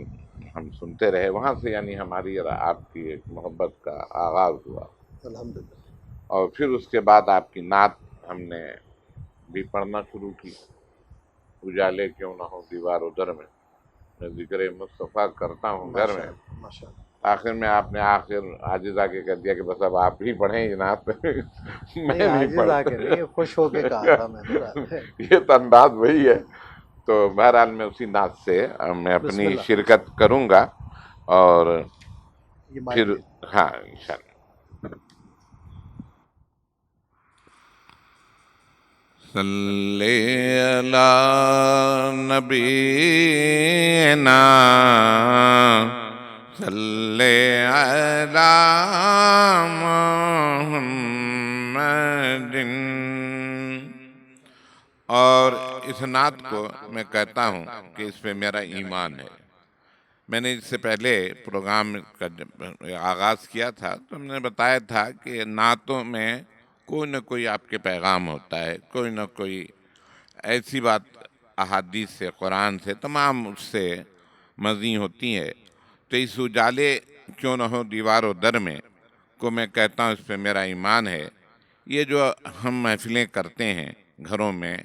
S3: ہم سنتے رہے، وہاں سے یعنی ہماری اور آپ کی ایک محبت کا آغاز ہوا،
S2: الحمدللہ۔
S3: اور پھر اس کے بعد آپ کی نعت ہم نے بھی پڑھنا شروع کی۔ اجالے کیوں نہ ہو دیوار ادھر میں ذکر مصطفیٰ کرتا ہوں گھر میں۔
S2: ماشاء اللہ۔
S3: آخر میں آپ نے عاجز آ کے کہہ دیا کہ بس اب آپ ہی پڑھیں یہ نعت، میں نہیں
S2: عاجز آ کے
S3: پڑھتا۔
S2: نہیں، خوش ہو کے کہا تھا میں نے رات میں۔
S3: یہ تو انداز وہی ہے۔ تو بہرحال میں اسی نعت سے میں
S2: بسم
S3: اپنی
S2: اللہ۔
S3: شرکت کروں گا، اور
S2: یہ مائک
S3: پھر
S2: دے۔
S3: ہاں انشاءاللہ۔ صلی علی نبینا صلی علی محمد۔ اور اس نعت کو میں کہتا ہوں کہ اس پہ میرا ایمان ہے۔ میں نے اس سے پہلے پروگرام کا جب آغاز کیا تھا تو ہم نے بتایا تھا کہ نعتوں میں کوئی نہ کوئی آپ کے پیغام ہوتا ہے، کوئی نہ کوئی ایسی بات احادیث سے، قرآن سے، تمام اس سے مزیں ہوتی ہے۔ تو اس اجالے کیوں نہ ہو دیوار و در میں کو میں کہتا ہوں اس پہ میرا ایمان ہے. یہ جو ہم محفلیں کرتے ہیں گھروں میں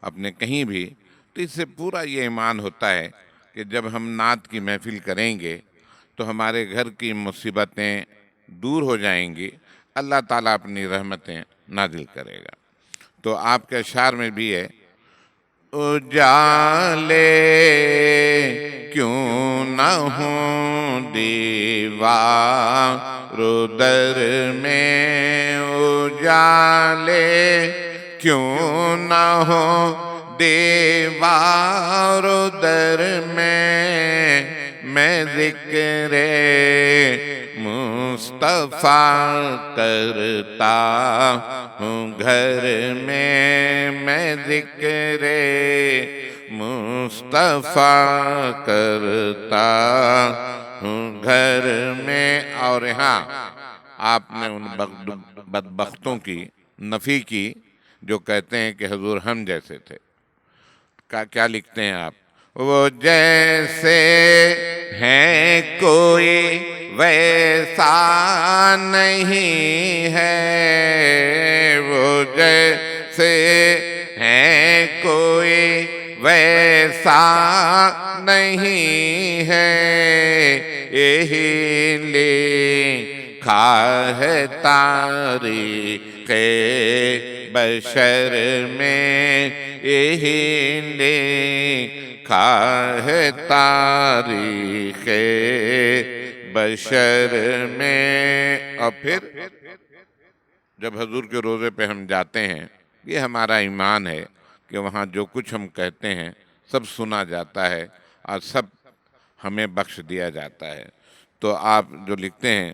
S3: اپنے کہیں بھی، تو اس سے پورا یہ ایمان ہوتا ہے کہ جب ہم نعت کی محفل کریں گے تو ہمارے گھر کی مصیبتیں دور ہو جائیں گی، اللہ تعالیٰ اپنی رحمتیں نازل کرے گا. تو آپ کے اشعار میں بھی ہے، اجالے کیوں نہ ہوں دیوار و در میں، اجالے کیوں نہ ہوں دیوار و در میں ذکر مصطفیٰ کرتا ہوں گھر میں ذکر مصطفیٰ کرتا ہوں گھر میں. اور یہاں آپ نے ان بدبختوں کی نفی کی جو کہتے ہیں کہ حضور ہم جیسے تھے. کیا لکھتے ہیں آپ؟ وہ جیسے ہیں کوئی ویسا نہیں ہے، وہ جیسے ہیں کوئی ویسا نہیں ہے، یہی لکھا ہے تاریخ بشر میں، یہی لکھا ہے تاریخ بشر میں. اور پھر جب حضور کے روزے پہ ہم جاتے ہیں، یہ ہمارا ایمان ہے کہ وہاں جو کچھ ہم کہتے ہیں سب سنا جاتا ہے اور سب ہمیں بخش دیا جاتا ہے. تو آپ جو لکھتے ہیں،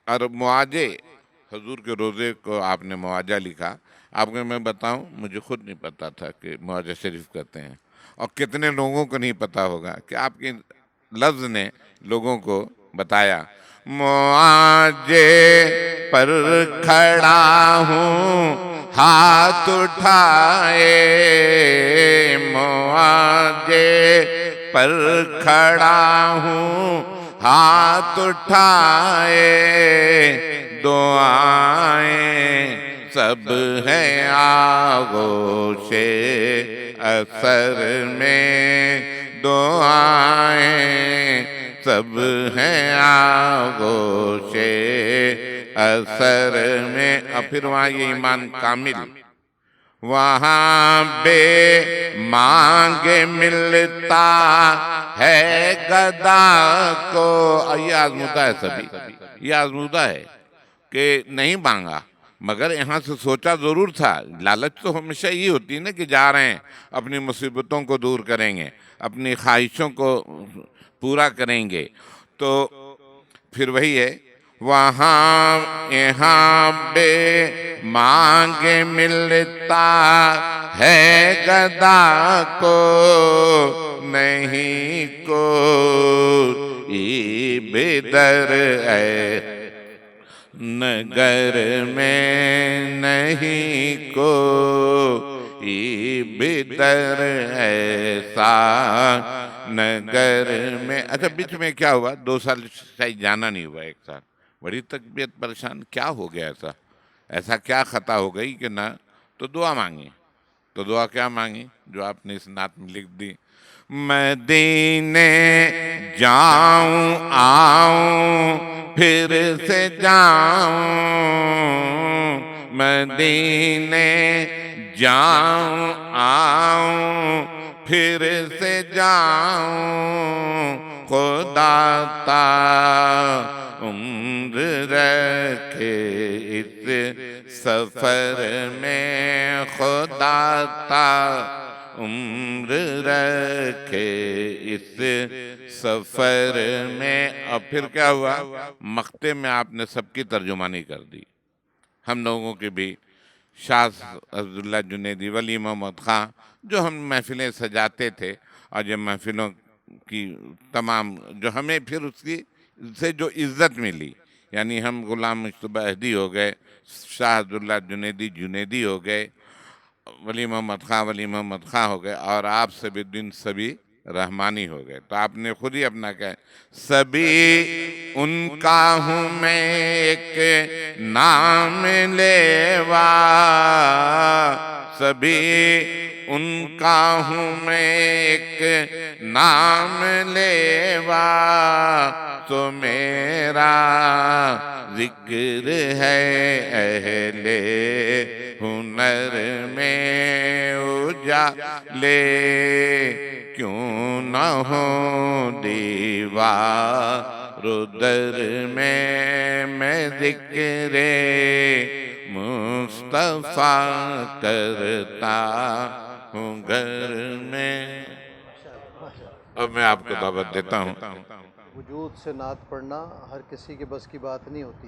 S3: اور معاجے حضور کے روزے کو آپ نے معاجہ لکھا. آپ کو میں بتاؤں، مجھے خود نہیں پتا تھا کہ معاجہ شریف کرتے ہیں، اور کتنے لوگوں کو نہیں پتا ہوگا کہ آپ کے لفظ نے لوگوں کو بتایا. معاجے پر کھڑا ہوں ہاتھ اٹھائے، معاجے پر کھڑا ہوں ہاتھ اٹھائے، دعائیں سب ہیں آغوش اثر میں، دعائیں سب ہیں آغوش اثر میں. اور پھر وہاں یہ ایمان کامل، وہاں بے مانگ ملتا ہے گدا کو. یہ آزمودہ ہے، سبھی یہ آزمودہ ہے کہ نہیں مانگا، مگر یہاں سے سوچا ضرور تھا. لالچ تو ہمیشہ یہ ہوتی ہے نا کہ جا رہے ہیں اپنی مصیبتوں کو دور کریں گے، اپنی خواہشوں کو پورا کریں گے. تو پھر وہی ہے، وہاں یہاں بے مانگ ملتا ہے گدا کو، نہیں کوئی بدر ہے نگر میں، نہیں کوئی بدر ایسا نگر میں. اچھا بیچ میں کیا ہوا؟ 2 سال شاید جانا نہیں ہوا، 1 سال بڑی طبیعت پریشان. کیا ہو گیا ایسا کیا خطا ہو گئی کہ نہ؟ تو دعا مانگی. تو دعا کیا مانگی جو آپ نے اس نعت میں لکھ دی؟ مدینے جاؤں آؤں پھر سے جاؤں، مدینے جاؤں آؤں پھر سے جاؤں، خدا تا عمر رکھے اس سفر میں، خدا تا عمر رکھے اس سفر میں. اور پھر کیا ہوا؟ مقطع میں آپ نے سب کی ترجمانی کر دی، ہم لوگوں کی بھی. شاہ عبداللہ جنیدی، ولی محمد خان، جو ہم محفلیں سجاتے تھے، اور یہ محفلوں کی تمام جو ہمیں پھر اس کی سے جو عزت ملی، یعنی ہم غلام مجتبیٰ اہدی ہو گئے، شاہ عبداللہ جنیدی ہو گئے، ولی محمد خان ہو گئے، اور آپ سب الدین سبی رحمانی ہو گئے. تو آپ نے خود ہی اپنا کہا سبھی ان کا ہوں میں ایک نام لیوا، سبھی ان کا ہوں میں ایک نام لیوا، تو میرا ذکر ہے اہل ہنر میں اجالے، کیوں نہ ہو دیوار در میں ذکر مصطفیٰ کرتا ہوں گھر میں. اب میں آپ کو دعوت دیتا ہوں.
S2: وجود سے نعت پڑھنا ہر کسی کے بس کی بات نہیں ہوتی.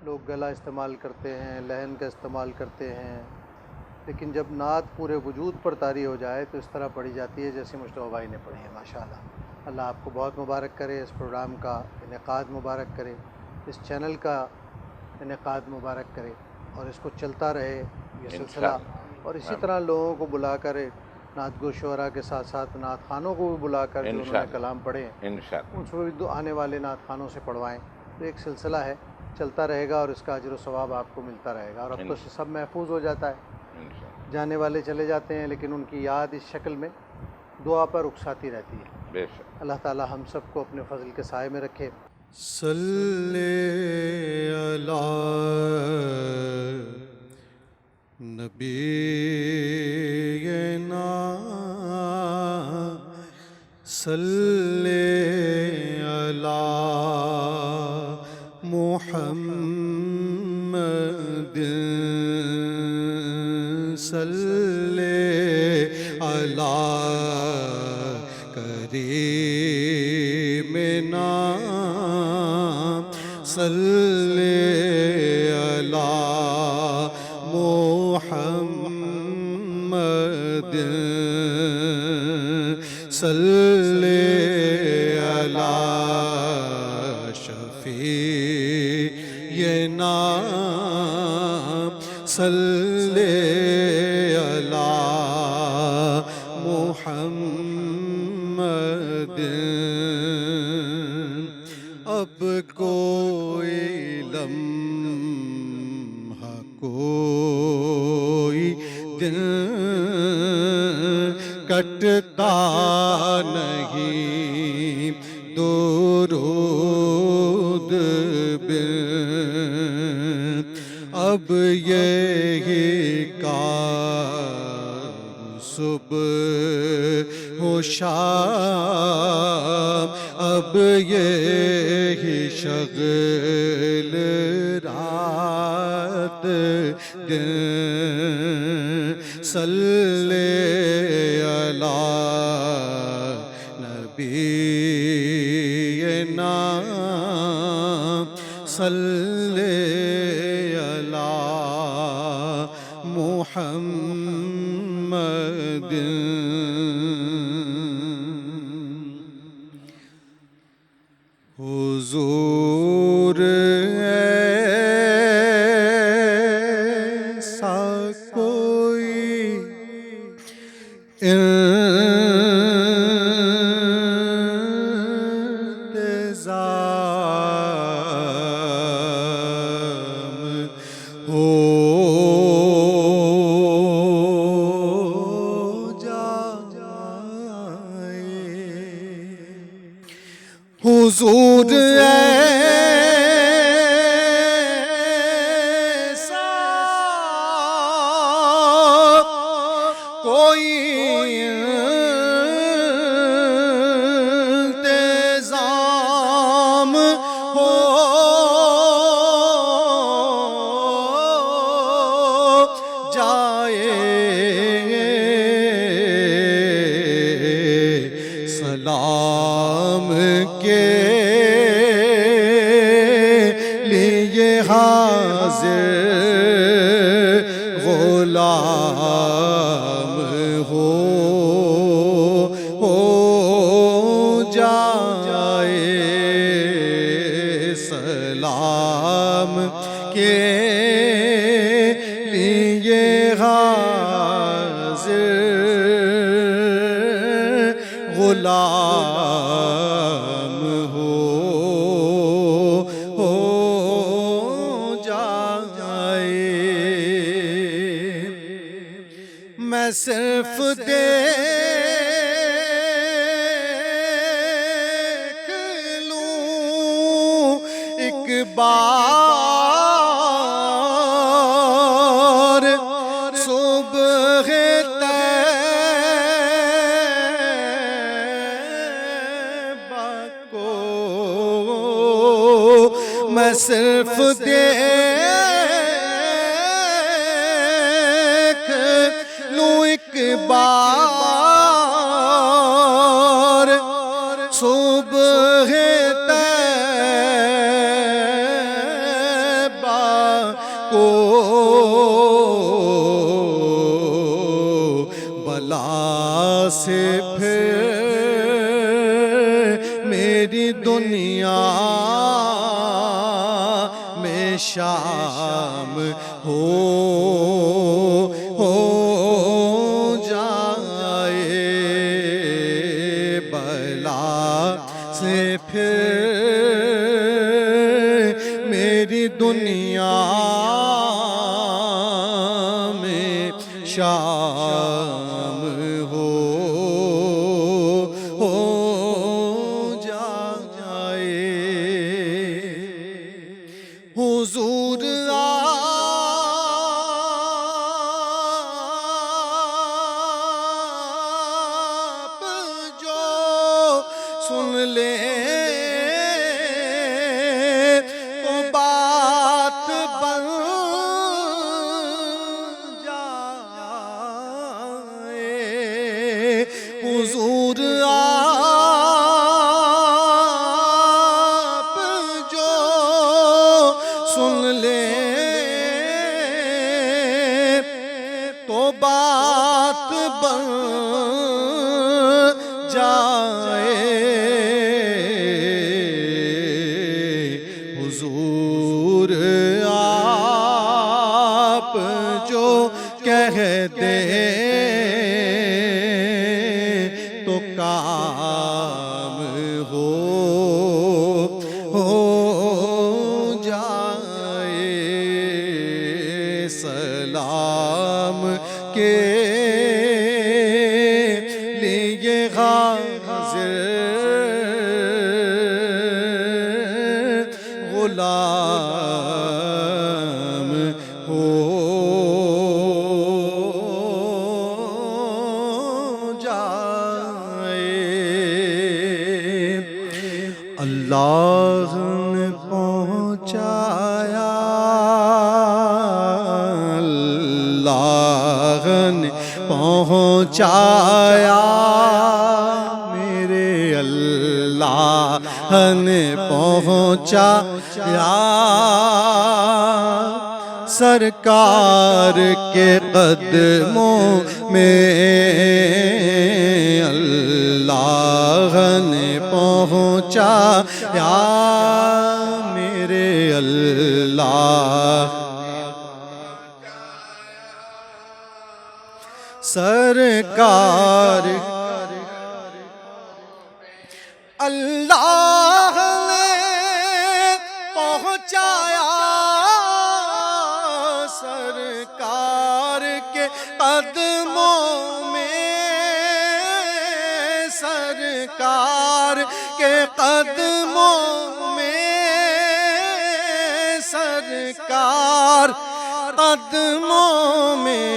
S2: لوگ گلا استعمال کرتے ہیں، لحن کا استعمال کرتے ہیں، لیکن جب نعت پورے وجود پر طاری ہو جائے تو اس طرح پڑھی جاتی ہے جیسے مصطفیٰ بھائی نے پڑھی ہے. ماشاءاللہ. اللہ آپ کو بہت مبارک کرے، اس پروگرام کا انعقاد مبارک کرے، اس چینل کا انعقاد مبارک کرے، اور اس کو چلتا رہے یہ سلسلہ. اور اسی طرح لوگوں کو بلا کر نعت گو شعراء کے ساتھ ساتھ نعت خانوں کو بھی بلا کر جو انہوں نے کلام پڑھے ہیں
S3: انشاءاللہ
S2: ان سے بھی آنے والے نعت خانوں سے پڑھوائیں. تو ایک سلسلہ ہے، چلتا رہے گا اور اس کا اجر و ثواب آپ کو ملتا رہے گا. اور اب تو سب محفوظ ہو جاتا ہے، جانے والے چلے جاتے ہیں لیکن ان کی یاد اس شکل میں دعا پر رخصاتی رہتی ہے.
S3: بے شک.
S2: اللہ تعالی ہم سب کو اپنے فضل کے سائے میں رکھے.
S1: صلی علی نبینا صلی علی محمد صلی علی کریمنا صلی علی محمد صلی علی شفیعنا صلی علی محمد. اب کوئی لمحہ کوئی دن کٹتا نہیں درود بن. اب یہی کام صبح و شام، اب یہی شغل رات دن. صلی علی نبینا صلی علی محمد. حضور ایسا کوئی انتظام ہو جائے. حضور ایسا کوئی انتظام ہو جائے. سلام کے لیے حاضر غلام ہو جائے. سلام کے لیے حاضر بار صبح طیبہ کو میں صرف دیکھ لوں ایک بار صبح طیبہ کو بلا سے پھر میری دنیا میں شام ہو جائے، بلا سے پھر میری دنیا میں شام ہو جائے۔ حضور آپ جو سن لے تو بات بن جائے۔ حضور آپ جو سن لے تو بات بن جائے۔ حضور آپ جو کہہ دیں تو کام ہو جائے۔ سلام کے لیے حاضر غلام ہو جائے۔ اللہ نے پہنچایا، اللہ نے پہنچایا، میرے اللہ نے پہنچایا، سرکار کے قدموں میں اللہ نے پہنچایا، میرے اللہ سرکار اللہ نے پہنچایا، سرکار کے قدموں میں، سرکار کے قدموں میں، سرکار قدموں میں،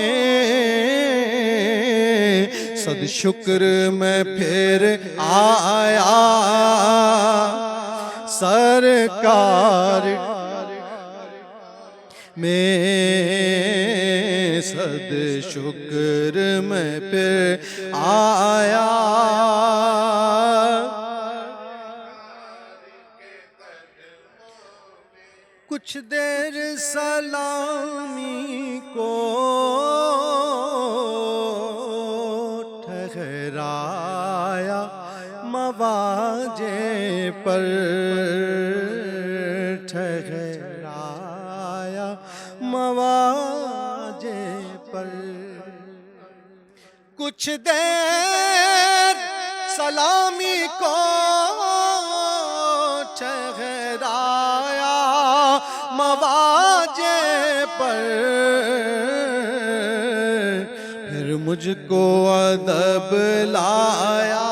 S1: صد شکر میں پھر آیا، سرکار میں صد شکر میں پھر آیا۔ کچھ دیر سلامی کو ٹھہرایا مواجے پر، ٹھہرایا مواجے پر، کچھ دیر سلامی کو ٹھہرایا مواجے پر، پھر مجھ کو ادب لایا،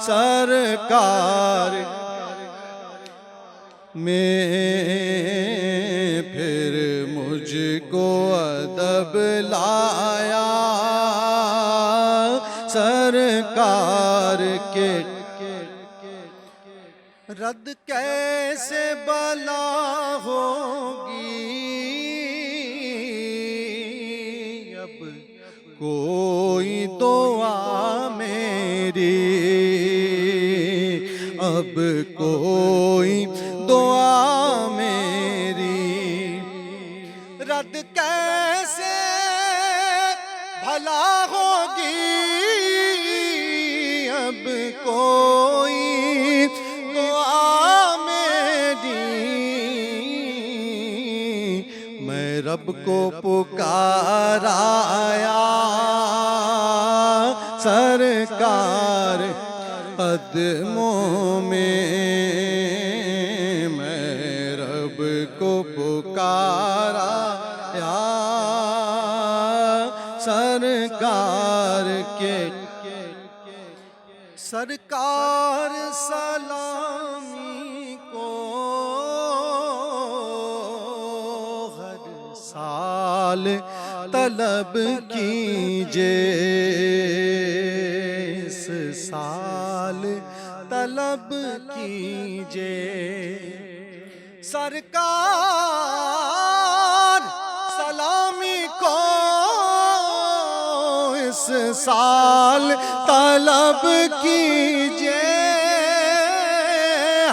S1: سرکار میں پھر مجھ کو ادب لایا سرکار کے رد کیسے بلا ہوگی اب کوئی دعا میری اب کوئی دعا میری رد کیسے بھلا ہوگی اب کوئی دعا میری میں رب کو پکارا سرکار قدموں میں میں رب کو پکارا سرکار کے سرکار سلامی کو ہر سال طلب کیجے اس سال طلب کیجے سرکار سلامی کو اس سال طلب کیجے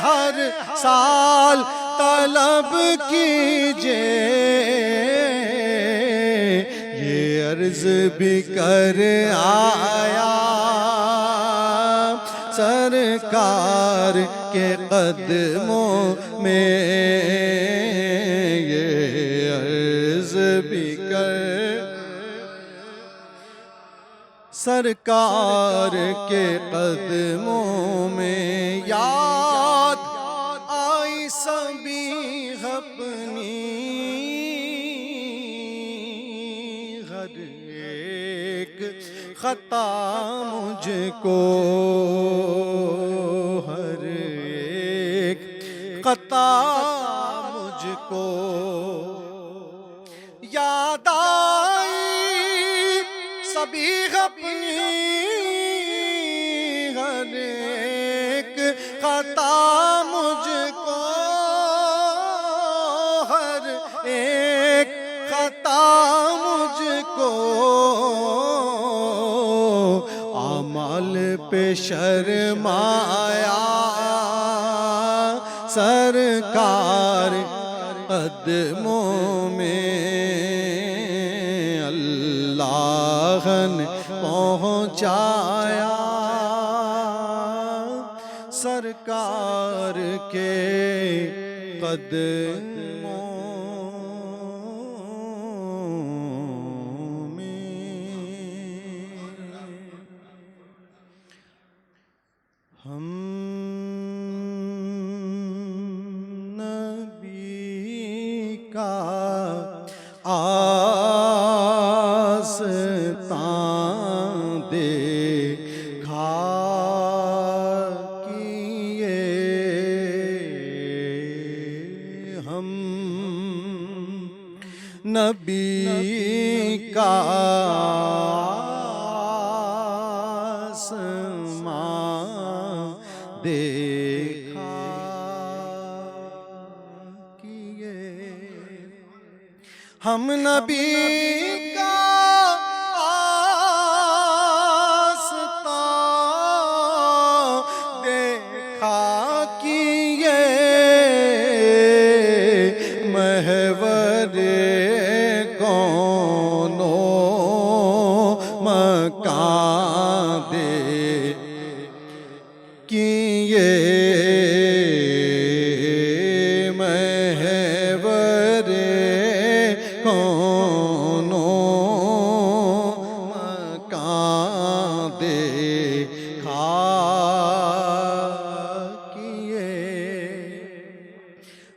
S1: ہر سال طلب کیجے یہ عرض بھی کر آیا سرکار کے قدموں میں یہ عرض بھی کر سرکار کے قدموں میں یاد آئی سبھی اپنی ہر ایک خطا مجھ کو ہر ایک خطا مجھ کو یاد آئی سبھی اپنی ہر ایک خطا مجھ کو ہر ایک خطا مجھ کو اعمال پہ شرمایا سرکار قدموں میں اللہ نے پہنچایا سرکار کے قدموں میں ہم نبی کا آستان دیکھا کیے ہم نبی کا آسمان دیکھا کیے ہم نبی کا آستان دیکھا کیے محور کونوں مکان دے کیے محور کونوں مکان دیکھا کیے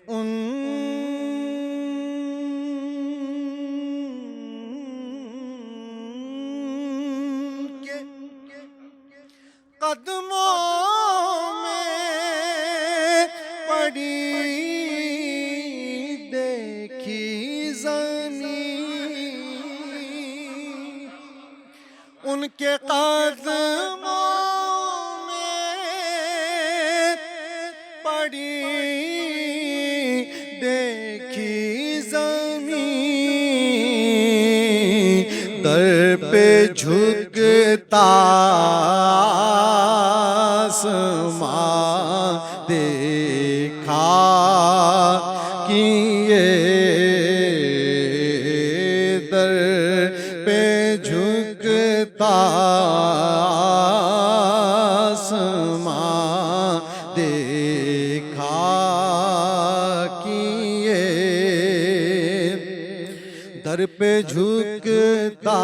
S1: ان کے قدموں میں پڑی کے قدموں میں پڑی دیکھی زمین، در پہ جھکتا آسمان دیکھا کہ یہ در پہ جھکتا آسمان دیکھا کہ یہ در پہ جھکتا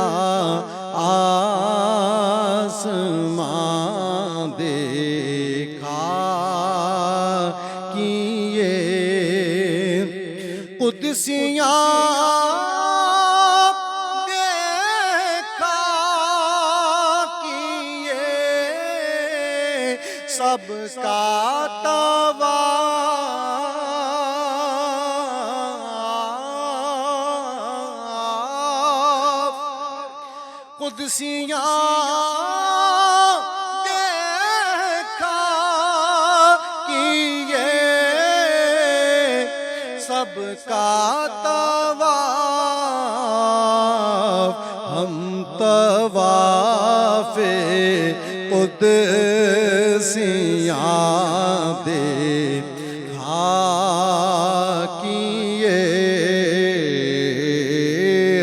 S1: آسمان دیکھا کہ یہ قدسیاں دیکھا کہ یہ سب کا طواف، قدسیاں دیکھا کہ یہ سب کا طواف، ہم طواف قدسیاں دیکھا کہ یہ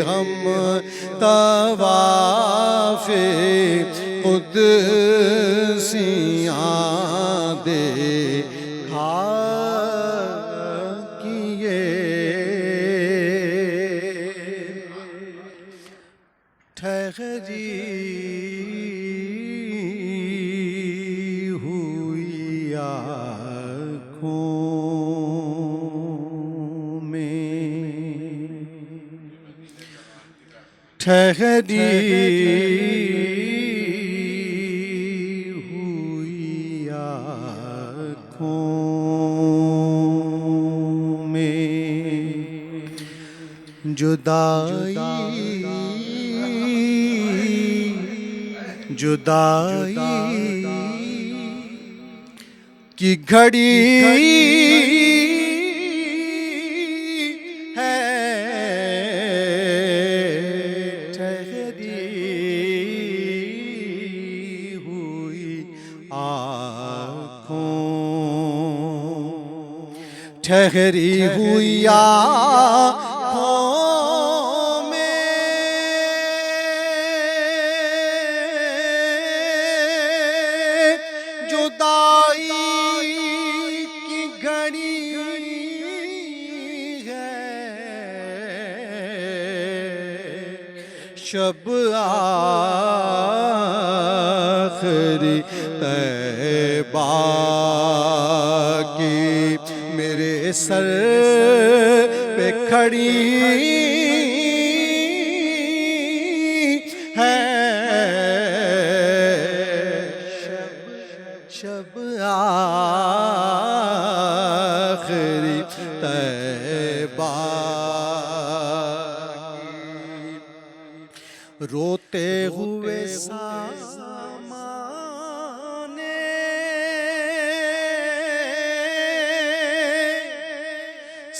S1: ہم طواف قدسیاں دیکھا کہ یہ ٹھہری ہوئی آنکھوں میں، ٹھہری ہوئی آنکھوں میں جدائی کی گھڑی ہے، ٹھہری ہوئی آنکھوں، ٹھہری ہوئی آنکھوں میں جدائی کی گھڑی ہے، شب آخری طیبہ کی میرے سر پہ کھڑی ہے، شب آخری طیبہ کی روتے ہوئے سامانے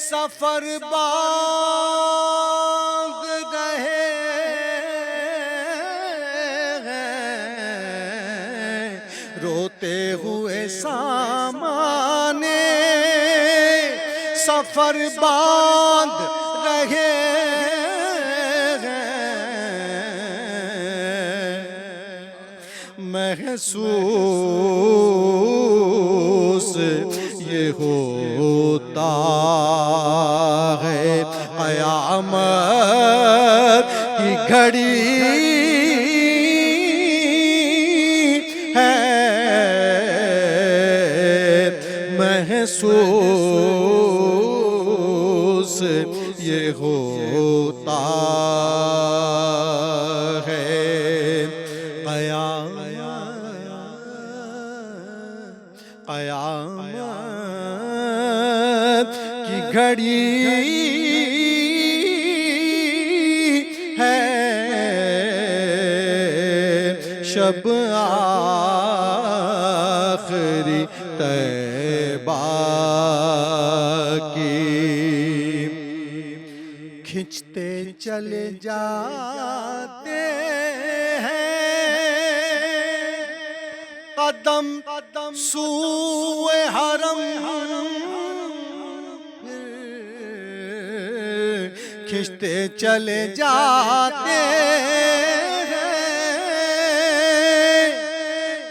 S1: سفر باندھ رہے ہیں، روتے ہوئے سامانے سفر باندھ رہے محسوس یہ ہوتا ہے قیامت کی گھڑی ہے، محسوس یہ ہوتا ہے قیامت کی گھڑی ہے، شب آخری طیبہ کی کھنچتے چلے جاتے قدم سوئے حرم کھنچتے چلے جاتے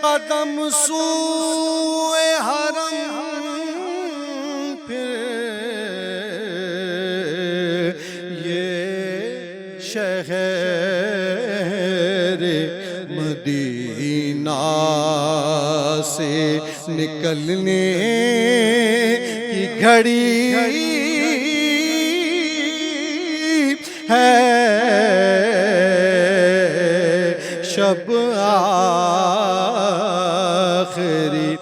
S1: قدم سوئے حرم پھر یہ شہر مدینہ سے نکلنے کی گھڑی ہے شب آخری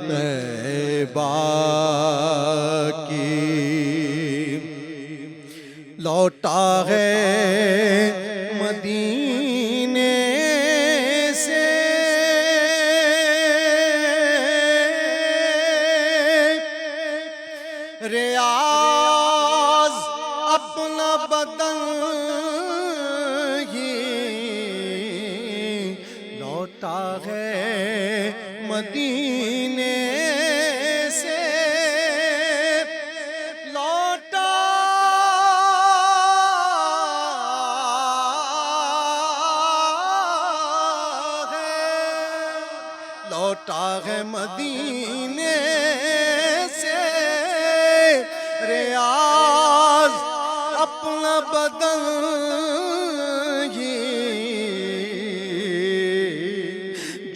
S1: طیبہ کی لوٹا ہے مدینے سے ریاض اپنا بدن ہی لوٹا ہے مدینے سے لوٹا ہے مدینے سے ریاض اپنا بدن ہی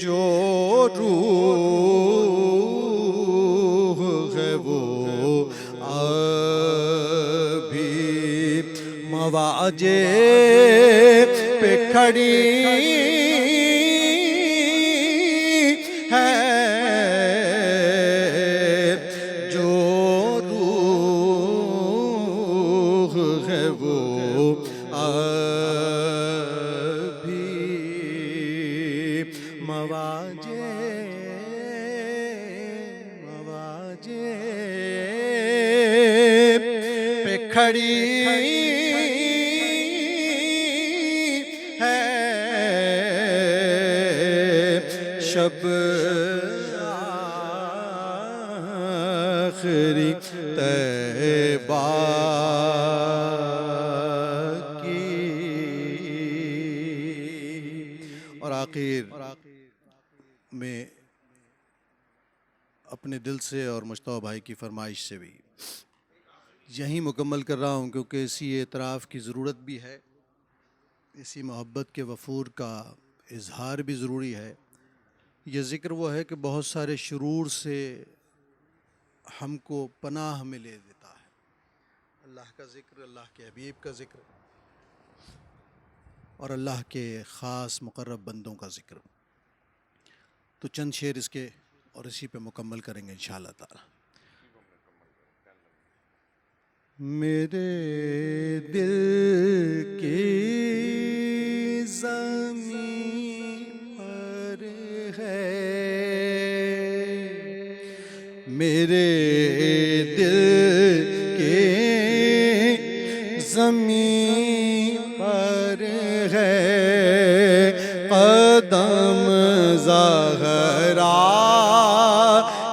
S1: جو روح ہے وہ ابھی مواجے پہ کھڑی ہے جو روح ہے وہ ابھی مواجے پہ کھڑی ہے شب آخری طیبہ کی اور آخر میں اپنے دل سے اور مجتبیٰ بھائی کی فرمائش سے بھی یہیں مکمل کر رہا ہوں کیونکہ اسی اعتراف کی ضرورت بھی ہے، اسی محبت کے وفور کا اظہار بھی ضروری ہے۔ یہ ذکر وہ ہے کہ بہت سارے شرور سے ہم کو پناہ میں لے دیتا ہے، اللہ کا ذکر، اللہ کے حبیب کا ذکر اور اللہ کے خاص مقرب بندوں کا ذکر۔ تو چند شعر اس کے اور اسی پہ مکمل کریں گے انشاءاللہ تعالی۔ میرے دل کی زمین پر ہے، میرے دل کے زمین پر ہے قدم زہرا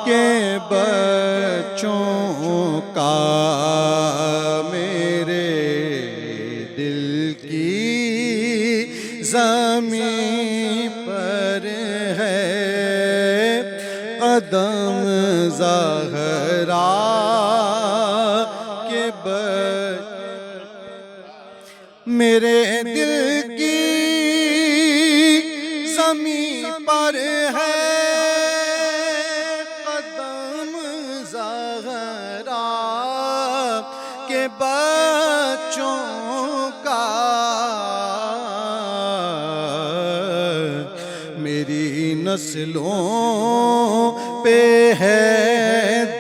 S1: کے بچوں کا، میرے دل کی زمین پر ہے قدم زہرا کے میرے دل کی زمین پر ہے قدم زہرا کے بچوں کا، میری نسلوں پہ ہے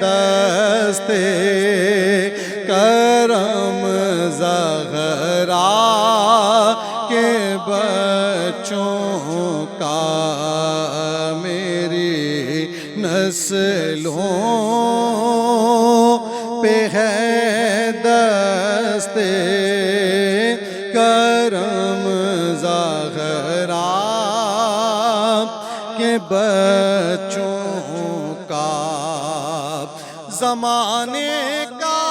S1: دست کرم زہرا کے بچوں کا، کرم زہرا کے بچوں کا زمانے کا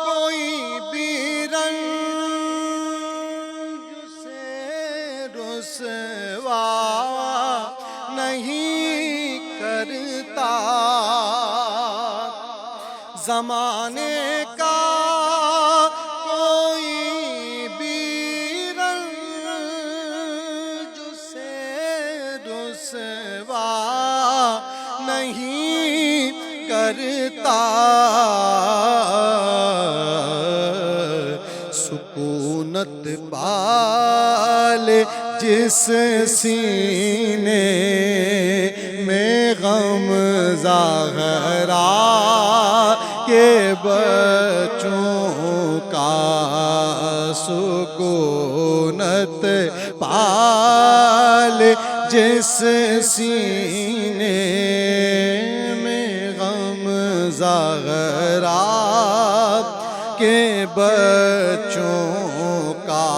S1: کوئی بھی رنج سے رسوا نہیں کرتا، زمانے کا کوئی بھی رنج سے رسوا نہیں کرتا، سکونت پال جس سینے میں غم زہرا کے بچوں کا، سکونت پال جس سینے میں غم زہرا کے بچوں کا،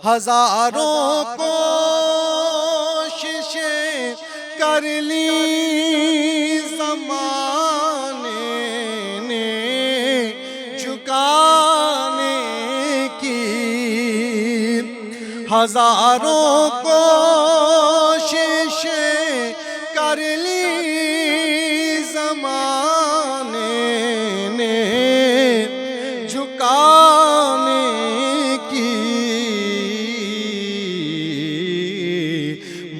S1: ہزاروں کوششیں کر لی زمانے نے جھکانے کی، ہزاروں کوششیں کر لی زمانے نے جھکانے کی،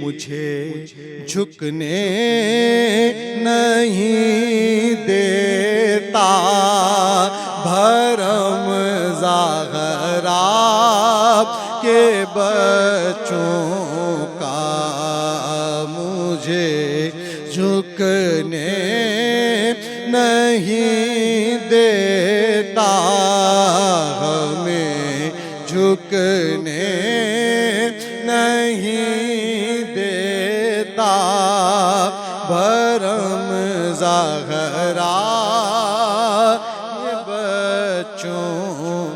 S1: مجھے جھکنے نہیں دیتا بھرم زہرا کے بچوں کا، مجھے جھکنے نہیں دیتا، ہمیں جھکنے نہیں دیتا بھرم زہرا یہ بچوں،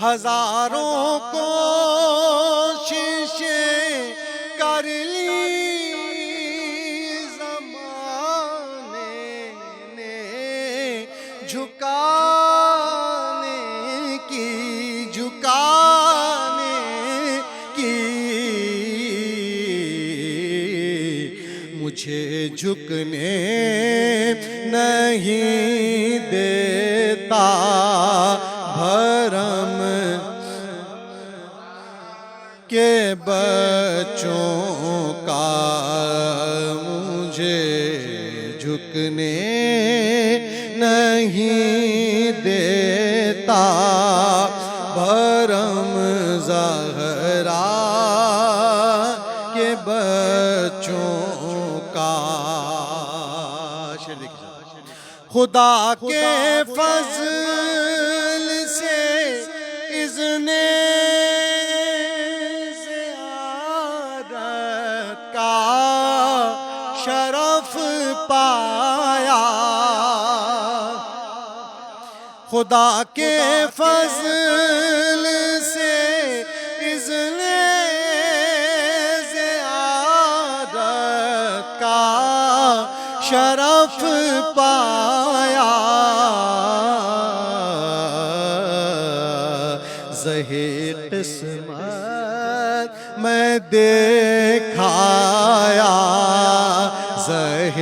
S1: ہزاروں کوششیں کر لی زمانے نے جھکانے کی، جھکانے کی، مجھے جھکنے نہیں دیتا بھرم کے بچوں کا، مجھے جھکنے نہیں دیتا بھرم زہرا کے بچوں کا، خدا کے فضل سے اذن زیارت کا شرف پایا، خدا کے فضل سے اذن زیارت کا شرف پایا، زہِ قسمت میں دیکھایا، زہِ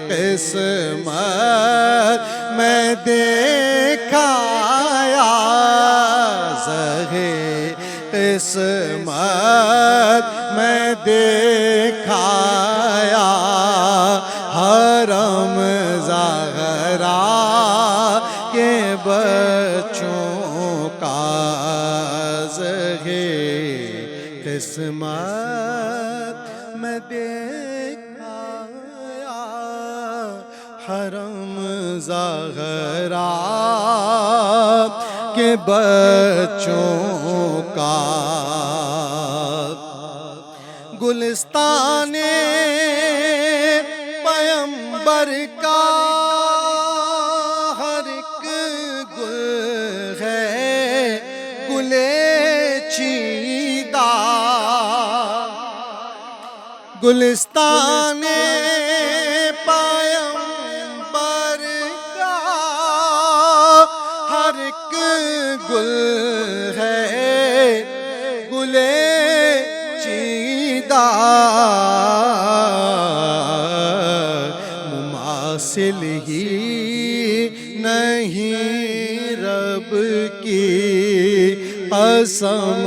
S1: قسمت میں دیکھایا، زہِ قسمت میں دیکھایا، حرم زہرا کے بچوں کا، زہِ قسمت میں دیکھایا، حرم زہرا کے بچوں کا، گلستان پیغمبر برکا ہر ایک گل ہے گلے چیدہ گلستان پیمبر کا ہر ایک گل ہے گلے چیدہ مماثل ہی نہیں رب کی قسم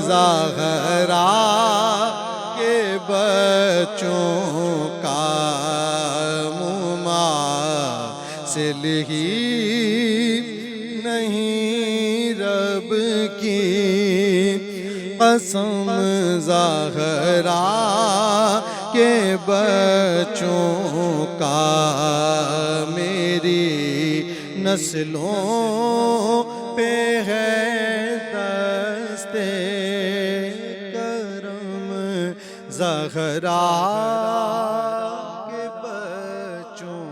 S1: زہرا کے بچوں کا مماثل ہی نہیں رب کی قسم زہرا کے بچوں کا میری نسلوں پہ ہے دستے کرم زہرا کے بچوں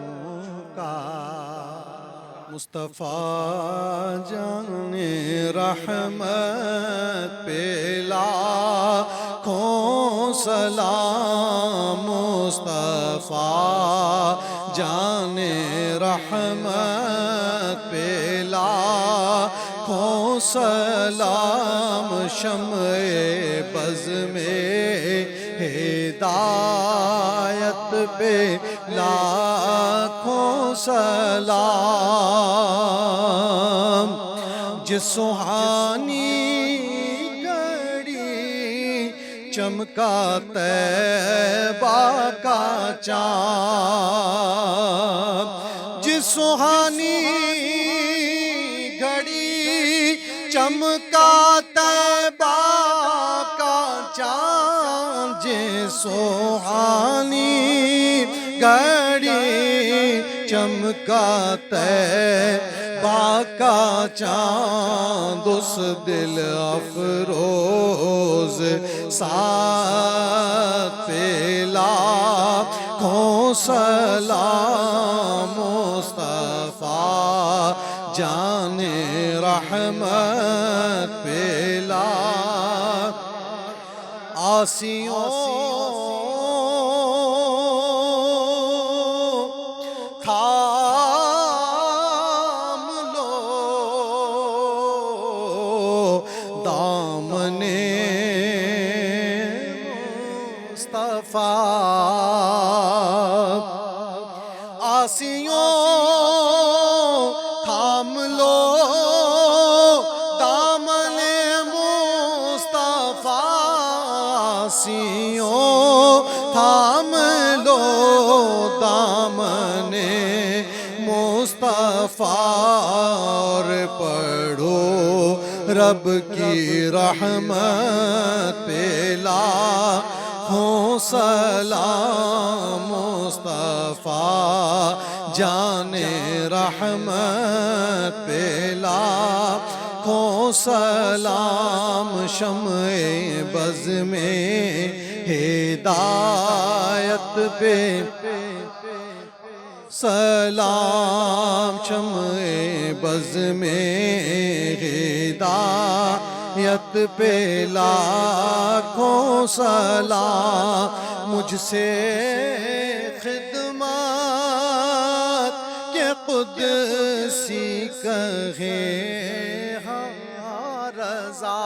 S1: کا مصطفیٰ جان رحمت پہ لاکھوں سلام مصطفیٰ جان رحمت پہ لاکھوں سلام شمع بز میں ہدایت پہ لاکھوں سلام جس سہانی گھڑی چمکا طیبہ کا چاند جس سہانی گھڑی چمکا طیبہ کا چاند جس سہانی گھڑی چمکا طیبہ کا چاند اس دل افروز ساتھ پہ لاکھوں سلام مصطفیٰ جان رحمت پہ آسیوں تھام لو دامن مصطفیٰ آسیوں تھام لو دامن مصطفیٰ آسیوں تھام لو دامن مصطفیٰ اور پڑھو رب کی رحمت پہ لاکھوں سلام مصطفیٰ جان رحمت پہ لاکھوں سلام شمع بز میں ہدایت پہ سلام شمع بز میں ہدایت پہ لاکھوں سلام مجھ سے خدمات کے قدسی کہے ہاں رضا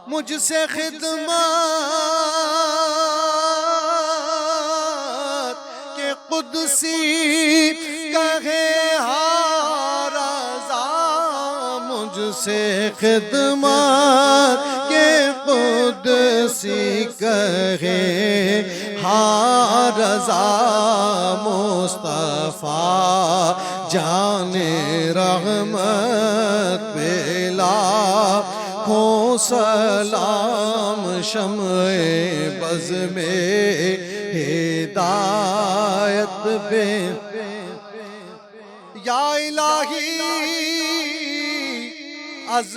S1: مجھ سے خدمات کے قدسی کہے ہاں رضا مجھ سے خدمات کے قدسی کہے ہاں رضا مصطفیٰ جان رحمت پہ لاکھوں سلام شمع بز میں ہدایت پہ یا الہی از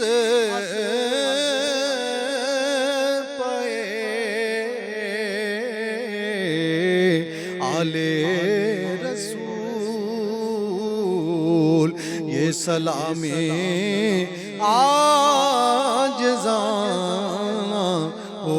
S1: آلے رسول یہ سلام عاجزاں ہو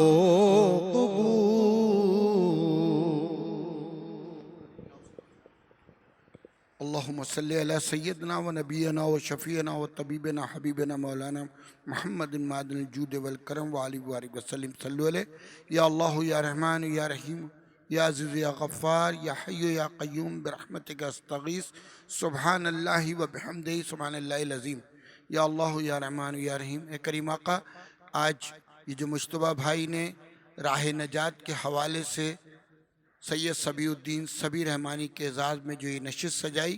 S4: اللہم صلی علی سیدنا و نبینا و شفیعنا و طبیبنا حبیبنا مولانا محمد معدن الجود والکرم و علیہ وآلہ وسلم صلو علیہ یا اللہ یا رحمان یا رحیم یا عزیز یا غفار یا حی یا قیوم برحمتک استغیث سبحان اللہ و بحمدہ سبحان اللہ العظیم یا اللہ یا رحمان یا رحیم۔ اے کریم آقا، آج یہ جو مجتبیٰ بھائی نے راہ نجات کے حوالے سے سید صبی الدین صبی رحمانی کے اعزاز میں جو یہ نشست سجائی،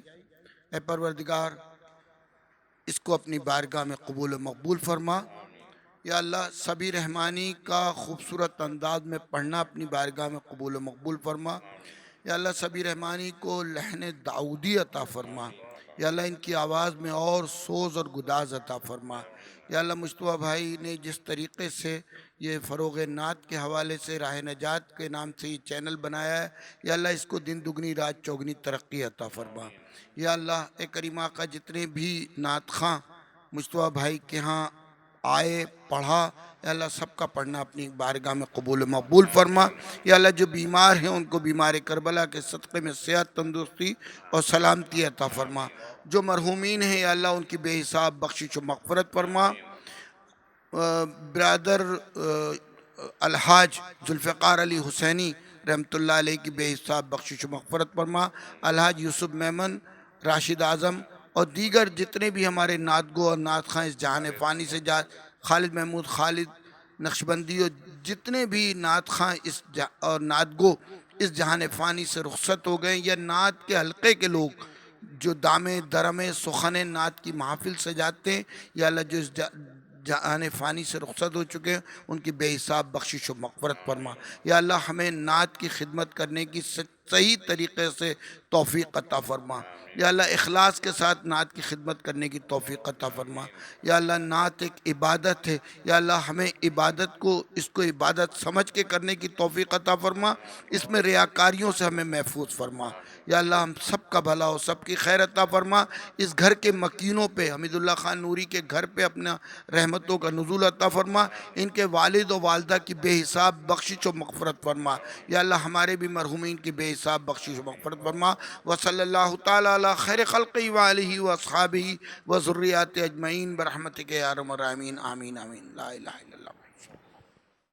S4: اے پروردگار اس کو اپنی بارگاہ میں قبول و مقبول فرما۔ یا اللہ صبی رحمانی کا خوبصورت انداز میں پڑھنا اپنی بارگاہ میں قبول و مقبول فرما۔ یا اللہ صبی رحمانی کو لحن داؤدی عطا فرما۔ یا اللہ ان کی آواز میں اور سوز اور گداز عطا فرما۔ یا اللہ مجتبیٰ بھائی نے جس طریقے سے یہ فروغ نعت کے حوالے سے راہ نجات کے نام سے یہ چینل بنایا ہے، یا اللہ اس کو دن دگنی رات چوگنی ترقی عطا فرما۔ یا اللہ اے کریم آقا، جتنے بھی نعت خواں مجتبیٰ بھائی کے ہاں آئے پڑھا، یا اللہ سب کا پڑھنا اپنی بارگاہ میں قبول و مقبول فرما۔ یا اللہ جو بیمار ہیں ان کو بیمار کربلا کے صدقے میں صحت، تندرستی اور سلامتی عطا فرما۔ جو مرحومین ہیں یا اللہ ان کی بے حساب بخشش و مغفرت فرما۔ برادر الحاج ذوالفقار علی حسینی رحمۃ اللہ علیہ کی بے حساب بخشش و مغفرت فرما۔ الحاج یوسف میمن، راشد اعظم اور دیگر جتنے بھی ہمارے نعت گو اور نعت خواں اس جہان فانی سے خالد محمود خالد نقشبندی اور جتنے بھی نعت خواں اور نعت گو اس جہان فانی سے رخصت ہو گئے، یا نعت کے حلقے کے لوگ جو دامے درمے سخن نعت کی محافل سجاتے ہیں، یا اللہ جو اس جہان فانی سے رخصت ہو چکے ہیں ان کی بے حساب بخشش و مغفرت فرما۔ یا اللہ ہمیں نعت کی خدمت کرنے کی صحیح طریقے سے توفیق عطا فرما۔ یا اللہ اخلاص کے ساتھ نعت کی خدمت کرنے کی توفیق عطا فرما۔ یا اللہ نعت ایک عبادت ہے، یا اللہ ہمیں عبادت کو اس کو عبادت سمجھ کے کرنے کی توفیق عطا فرما، اس میں ریاکاریوں سے ہمیں محفوظ فرما۔ یا اللہ ہم سب کا بھلا ہو، سب کی خیر عطا فرما۔ اس گھر کے مکینوں پہ، حمید اللہ خان نوری کے گھر پہ اپنا رحمتوں کا نزول عطا فرما۔ ان کے والد و والدہ کی بے حساب بخشش و مغفرت فرما۔ یا اللہ ہمارے بھی مرحومین کی بے حساب بخشش و مغفرت فرما۔ وصلی اللہ تعالی علی خیر خلقہ وآلہ واصحابہ وذریاتہ اجمعین برحمتک یا ارحم الراحمین، آمین آمین، لا الہ الا اللہ۔